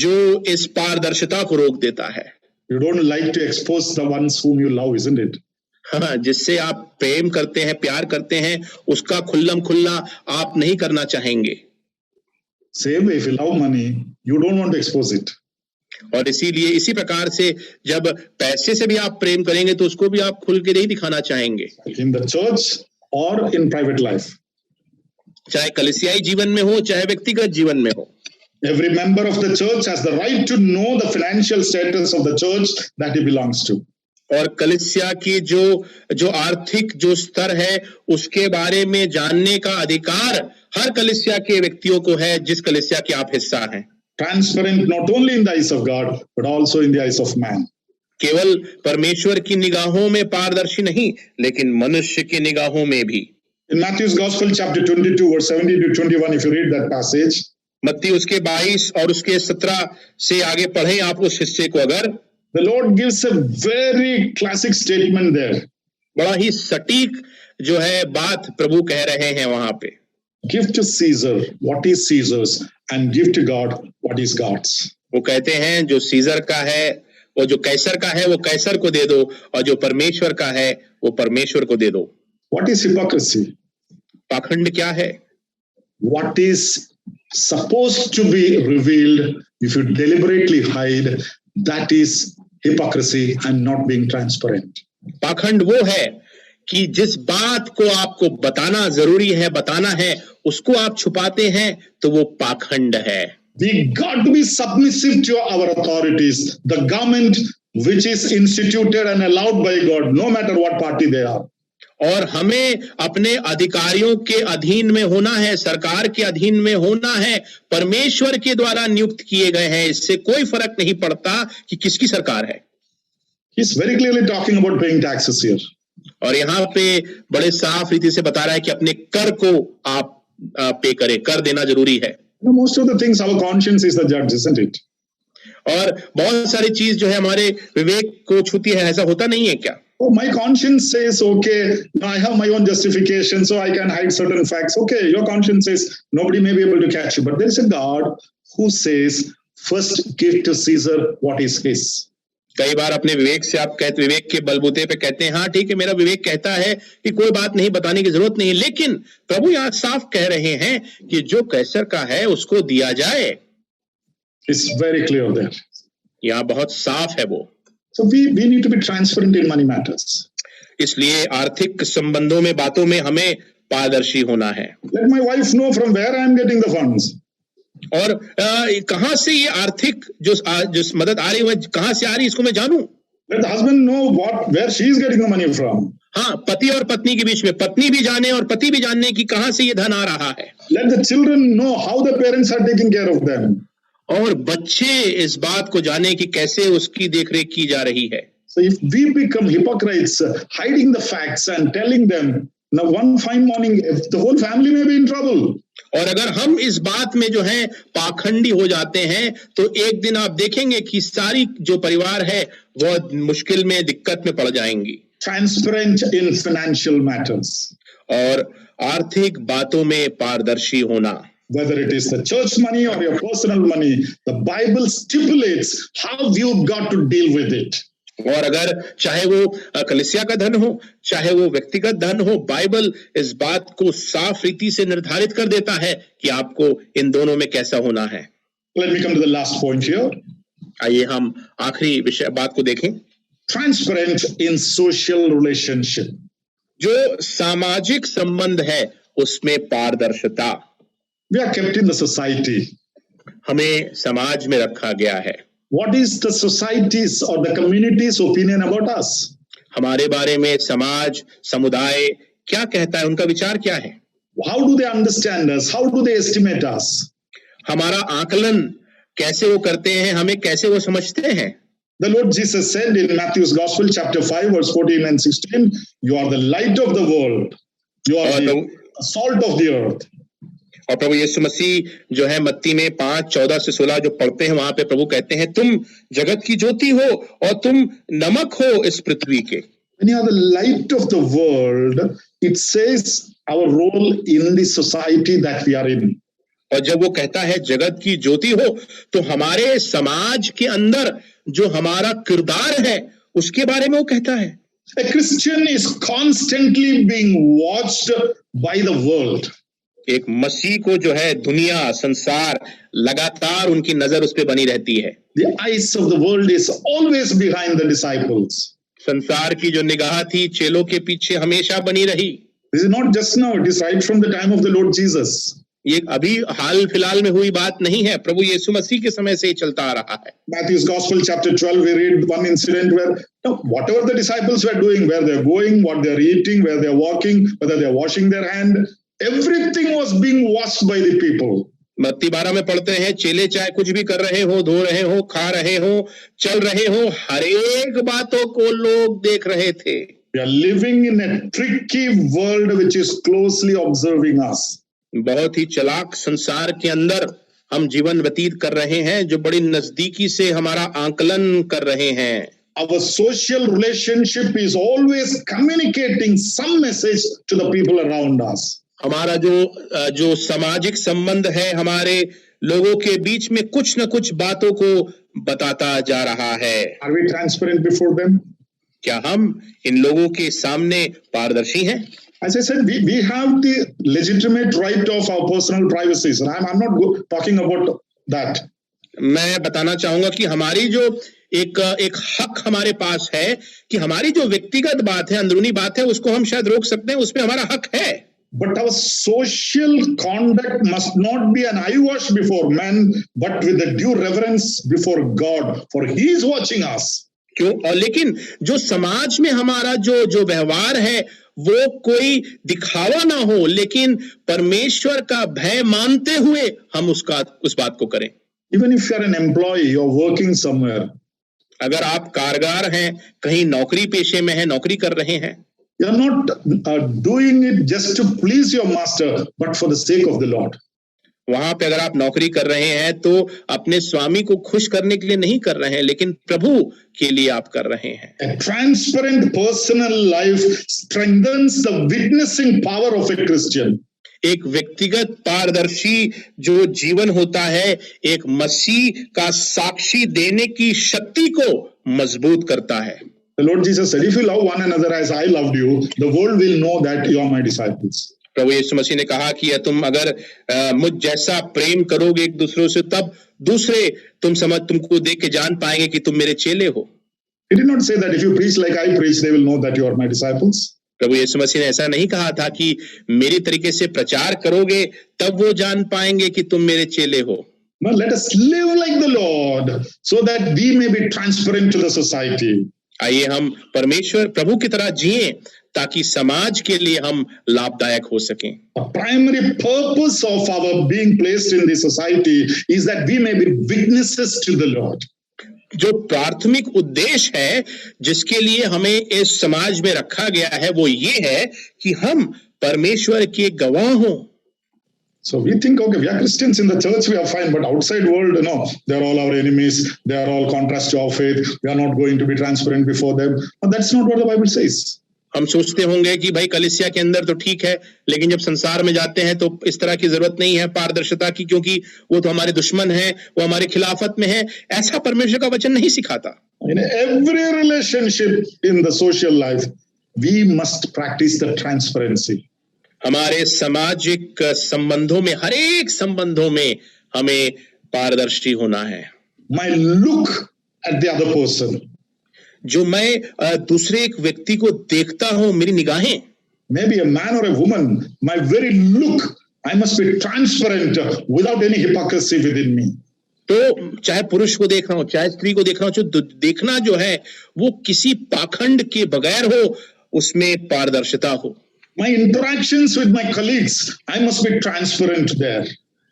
जो इस पारदर्शिता को रोक देता है। You don't like to expose the ones whom you love, isn't it? हाँ, जिससे आप प्रेम करते हैं, प्यार करते हैं, उसका खुल्लम खुल्ला आप नहीं करना चाहेंगे। Same way, if you love money, you don't want to expose it. और इसीलिए इसी प्रकार से जब पैसे से भी आप प्रेम करेंगे तो उसको भी आप खुल के नहीं दिखाना चाहेंगे। In the church or in private life. चाहे कलीसियाई जीवन में हो चाहे व्यक्तिगत जीवन में हो। Every member of the church has the right to know the financial status of the church that he belongs to. और कलीसिया की जो आर्थिक जो स्तर है उसके बारे में जानने का अधिकार हर कलीसिया के व्यक्तियों को है जिस कलीसिया के आप हिस्सा हैं। Transparent not only in the eyes of God but also in the eyes of man. केवल परमेश्वर की निगाहों में पारदर्शी नहीं लेकिन मनुष्य की निगाहों में भी। In Matthew's Gospel, chapter 22, verse 17 to 21, if you read that passage, मत्ती उसके 22 और उसके 17 से आगे पढ़ें आप उस हिस्से को अगर, the Lord gives a very classic statement there. बड़ा ही सटीक जो है बात प्रभु कह रहे हैं वहां पे। Give to Caesar what is Caesar's and give to God what is God's. वो कहते हैं जो सीजर का है वो जो कैसर का है वो कैसर को दे दो और जो परमेश्वर का है वो परमेश्वर को दे दो। What is hypocrisy? पाखंड क्या है? What is supposed to be revealed, if you deliberately hide, that is hypocrisy and not being transparent. पाखंड वो है कि जिस बात को आपको बताना जरूरी है, बताना है, उसको आप छुपाते हैं तो वो पाखंड है। We got to be submissive to our authorities, the government which is instituted and allowed by God, no matter what party they are. और हमें अपने अधिकारियों के अधीन में होना है, सरकार के अधीन में होना है, परमेश्वर के द्वारा नियुक्त किए गए हैं। इससे कोई फर्क नहीं पड़ता कि किसकी सरकार है। He's very clearly talking about paying taxes here. और यहाँ पे बड़े साफ रीति से बता रहा है कि अपने कर को आप पे करें, कर देना जरूरी है। Most of the things our conscience is the judge, isn't it? और बहुत सारी चीज जो है हमारे विवेक को छूती है, ऐसा होता नहीं है क्या? Oh, my conscience says, okay, I have my own justification, so I can hide certain facts. Okay, your conscience says nobody may be able to catch you. But there is a God who says, first give to Caesar what is his. कई बार अपने विवेक से आप कहते, विवेक के बलबूते पे कहते हैं हाँ ठीक है, मेरा विवेक कहता है कि कोई बात नहीं, बताने की जरूरत नहीं, लेकिन प्रभु यहाँ साफ कह रहे हैं कि जो कैसर का है उसको दिया जाए। It's very clear there. यहाँ बहुत साफ है वो। So we need to be transparent in money matters. इसलिए आर्थिक संबंधों में, बातों में हमें पारदर्शी होना है। Let my wife know from where I am getting the funds. और कहां से ये आर्थिक जो मदद आ रही है कहां से आ रही है इसको मैं जानूं। Let the husband know where she is getting the money from. हाँ, पति और पत्नी के बीच में पत्नी भी जाने और पति भी जानने की कहां से ये धन आ रहा है। Let the children know how the parents are taking care of them. और बच्चे इस बात को जाने कि कैसे उसकी देखरेख की जा रही है। So if we become hypocrites, hiding the facts and telling them, now one fine morning, the whole family may be in trouble. और अगर हम इस बात में जो है पाखंडी हो जाते हैं तो एक दिन आप देखेंगे कि सारी जो परिवार है वो मुश्किल में, दिक्कत में पड़ जाएंगी। Transparent in financial matters. और आर्थिक बातों में पारदर्शी होना। Whether it is the church money or your personal money, the Bible stipulates how you've got to deal with it. और अगर चाहे वो कलीसिया का धन हो, चाहे वो व्यक्तिगत धन हो, बाइबल इस बात को साफ रीति से निर्धारित कर देता है कि आपको इन दोनों में कैसा होना है। Let me come to the last point here. आइए हम आखिरी विषय बात को देखें। Transparent in social relationship. जो सामाजिक संबंध है उसमें पारदर्शिता। We are kept in the society. हमें समाज में रखा गया है। What is the society's or the community's opinion about us? हमारे बारे में समाज, समुदाय क्या कहता है, उनका विचार क्या है? How do they understand us? How do they estimate us? हमारा आकलन कैसे वो करते हैं, हमें कैसे वो समझते हैं? The Lord Jesus said in Matthew's Gospel, chapter 5, verse 14 and 16, you are the light of the world. You are the salt of the earth. और प्रभु यीशु मसीह जो है मत्ती में 5:14 से 16 जो पढ़ते हैं वहां पे प्रभु कहते हैं तुम जगत की ज्योति हो और तुम नमक हो इस पृथ्वी के। When you are the light of the world, it says our role in the society that we are in. और जब वो कहता है जगत की ज्योति हो तो हमारे समाज के अंदर जो हमारा किरदार है उसके बारे में वो कहता है। A Christian is constantly being watched by the world. एक मसीह को जो है दुनिया, संसार लगातार उनकी नजर उस पे बनी रहती है। The eyes of the world is always behind the disciples. संसार की जो निगाह थी चेलों के पीछे हमेशा बनी रही। This is not just now, it is right from the time of the Lord Jesus. ये अभी हाल फिलहाल में हुई बात नहीं है, प्रभु यीशु मसीह के समय से ही चलता आ रहा है। Matthew's Gospel, chapter 12, we read one incident where whatever the disciples were doing, where they're going, what they're eating, where they're walking, whether they're washing their hand, everything was being watched by the people. मत्ती 12 में पढ़ते हैं चेले चाहे कुछ भी कर रहे हो, धो रहे हो, खा रहे हो, चल रहे हो, हर एक बातों को लोग देख रहे थे। We are living in a tricky world which is closely observing us. बहुत ही चालाक संसार के अंदर हम जीवन व्यतीत कर रहे हैं, जो बड़ी नजदीकी से हमारा आकलन कर रहे हैं। Our social relationship is always communicating some message to the people around us. हमारा जो सामाजिक संबंध है हमारे लोगों के बीच में कुछ न कुछ बातों को बताता जा रहा है। Are we transparent before them? क्या हम इन लोगों के सामने पारदर्शी हैं? As I said, we have the legitimate right of our personal privacy. So I'm not talking about that. मैं बताना चाहूंगा कि हमारी जो एक हक हमारे पास है कि हमारी जो व्यक्तिगत बात है, अंदरूनी बात है, उसको हम शायद रोक सकते हैं, उसमें हमारा हक है। But our social conduct must not be an eyewash before men, but with a due reverence before God, for He is watching us. क्यों? और लेकिन जो समाज में हमारा जो व्यवहार है वो कोई दिखावा ना हो, लेकिन परमेश्वर का भय मानते हुए हम उस बात को करें। Even if you are an employee, you are working somewhere. अगर आप कारगर हैं, कहीं नौकरी पेशे में हैं, नौकरी कर रहे हैं, You are not doing it just to please your master, but for the sake of the Lord. वहां पे अगर आप नौकरी कर रहे हैं तो अपने स्वामी को खुश करने के लिए नहीं कर रहे हैं, लेकिन प्रभु के लिए आप कर रहे हैं। A transparent personal life strengthens the witnessing power of a Christian. एक व्यक्तिगत पारदर्शी जो जीवन होता है, एक मसीह का साक्षी देने की शक्ति को मजबूत करता है। The Lord Jesus said, if you love one another as I loved you, the world will know that you are my disciples. प्रभु यीशु मसीह ने कहा कि तुम अगर मुझ जैसा प्रेम करोगे एक दूसरों से, तब दूसरे तुमको देख के जान पाएंगे कि तुम मेरे चेले हो। He did not say that if you preach like I preach, they will know that you are my disciples. प्रभु यीशु मसीह ने ऐसा नहीं कहा था कि मेरी तरीके से प्रचार करोगे तब वो जान पाएंगे कि तुम मेरे चेले हो। No, let us live like the Lord so that we may be transparent to the society. आइए हम परमेश्वर प्रभु की तरह जिएं ताकि समाज के लिए हम लाभदायक हो सकें। The primary purpose of our being placed in the society is that we may be witnesses to the Lord. जो प्राथमिक उद्देश्य है जिसके लिए हमें इस समाज में रखा गया है वो ये है कि हम परमेश्वर के गवाह हों। So we think, okay, we are Christians in the church, we are fine, but outside world, they are all our enemies, they are all contrast to our faith, we are not going to be transparent before them. But that's not what the Bible says. हम सोचते होंगे कि भाई कलीसिया के अंदर तो ठीक है, लेकिन जब संसार में जाते हैं तो इस तरह की जरूरत नहीं है पारदर्शिता की, क्योंकि वो तो हमारे दुश्मन हैं, वो हमारे खिलाफत में है। ऐसा परमेश्वर का वचन नहीं सिखाता। In every relationship in the social life, we must practice the transparency. हमारे सामाजिक संबंधों में, हर एक संबंधों में हमें पारदर्शी होना है। My look at the other person. जो मैं दूसरे एक व्यक्ति को देखता हूं, मेरी निगाहें, maybe a man or a woman, my very look, I must be transparent without any hypocrisy within me. तो चाहे पुरुष को देख रहा हूं, चाहे स्त्री को देख रहा हूं, जो देखना जो है वो किसी पाखंड के बगैर हो, उसमें पारदर्शिता हो। My interactions with my colleagues, I must be transparent there.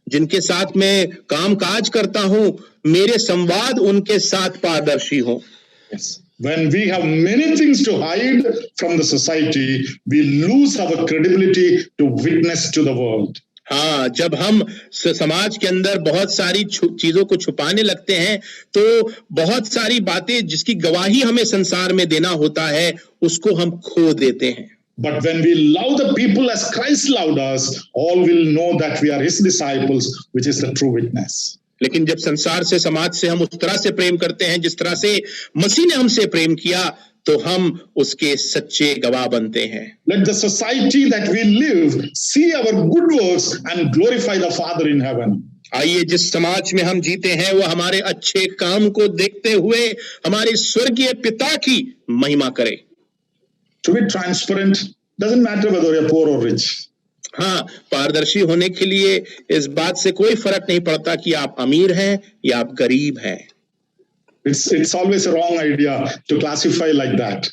जिनके साथ मैं काम काज करता हूं, मेरे संवाद उनके साथ पारदर्शी हो। Yes. When we have many things to hide from the society, we lose our credibility to witness to the world. हाँ, जब हम समाज के अंदर बहुत सारी चीजों को छुपाने लगते हैं तो बहुत सारी बातें जिसकी गवाही हमें संसार में देना होता है उसको हम खो देते हैं। But when we love the people as Christ loved us, all will know that we are His disciples, which is the true witness. लेकिन जब संसार से, समाज से हम उस तरह से प्रेम करते हैं जिस तरह से मसीह ने हमसे प्रेम किया, तो हम उसके सच्चे गवाह बनते हैं। Let the society that we live see our good works and glorify the Father in heaven. आइए जिस समाज में हम जीते हैं वो हमारे अच्छे काम को देखते हुए हमारे स्वर्गीय पिता की महिमा करे। To be transparent doesn't matter whether you're poor or rich. हाँ, पारदर्शी होने के लिए इस बात से कोई फर्क नहीं पड़ता कि आप अमीर हैं या आप गरीब हैं। It's always a wrong idea to classify like that.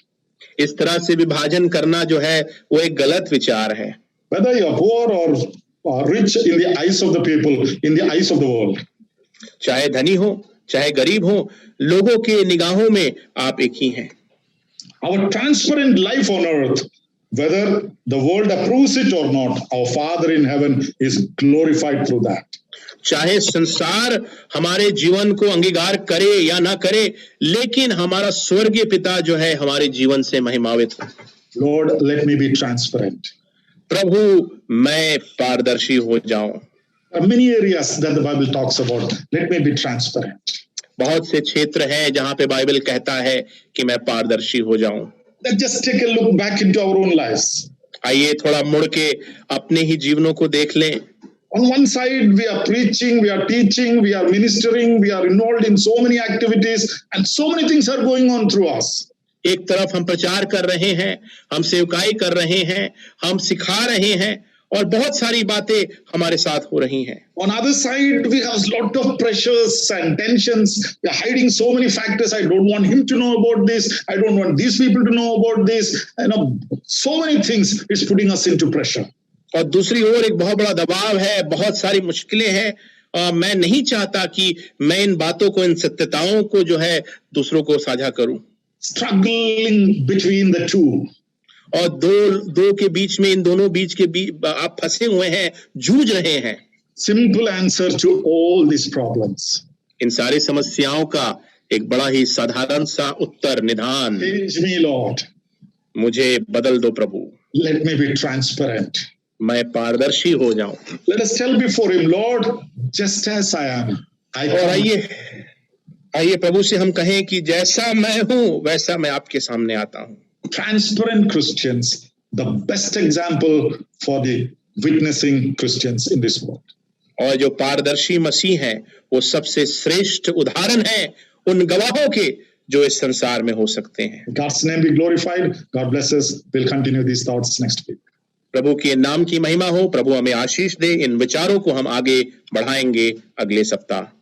इस तरह से विभाजन करना जो है वो एक गलत विचार है। Whether you're poor or rich in the eyes of the people, in the eyes of the world. चाहे धनी हो, चाहे गरीब हो, लोगों के निगाहों में आप एक ही हैं। Our transparent life on earth, whether the world approves it or not, our Father in heaven is glorified through that. चाहे संसार हमारे जीवन को अंगीकार करे या ना करे, लेकिन हमारा स्वर्गीय पिता जो है हमारे जीवन से महिमान्वित हो। Lord, let me be transparent. प्रभु, मैं पारदर्शी हो जाऊं। There are many areas that the Bible talks about. Let me be transparent. बहुत से क्षेत्र हैं जहां पे बाइबल कहता है कि मैं पारदर्शी हो जाऊं। Let's just take a look back into our own lives. आइए थोड़ा मुड़ के अपने ही जीवनों को देख लें। On one side, we are preaching, we are teaching, we are ministering, we are involved in so many activities, and so many things are going on through us. एक तरफ हम प्रचार कर रहे हैं, हम सेवकाई कर रहे हैं, हम सिखा रहे हैं, और बहुत सारी बातें हमारे साथ हो रही हैं। On other side, we have a lot of pressures and tensions. We are hiding so many factors. I don't want him to know about this. I don't want these people to know about this. You know, so many things is putting us into pressure. और दूसरी ओर एक बहुत बड़ा दबाव है, बहुत सारी मुश्किलें हैं। मैं नहीं चाहता कि मैं इन बातों को, इन सत्यताओं को जो है दूसरों को साझा करूं। Struggling between the two. और दो के बीच में, इन दोनों बीच के आप फंसे हुए हैं, जूझ रहे हैं। Simple answer to all these problems. इन सारी समस्याओं का एक बड़ा ही साधारण सा उत्तर, निदान। Change me, Lord. मुझे बदल दो प्रभु। Let me be transparent. मैं पारदर्शी हो जाऊं। Let us tell before him, Lord, just as I am, I और come. आइए प्रभु से हम कहें कि जैसा मैं हूं वैसा मैं आपके सामने आता हूं। Transparent Christians, the best example for the witnessing Christians in this world. और जो पारदर्शी मसीह हैं, वो सबसे श्रेष्ठ उदाहरण है उन गवाहों के जो इस संसार में हो सकते हैं। God's name be glorified. God bless us. We'll continue these thoughts next week. प्रभु के नाम की महिमा हो, प्रभु हमें आशीष दे। इन विचारों को हम आगे बढ़ाएंगे अगले सप्ताह।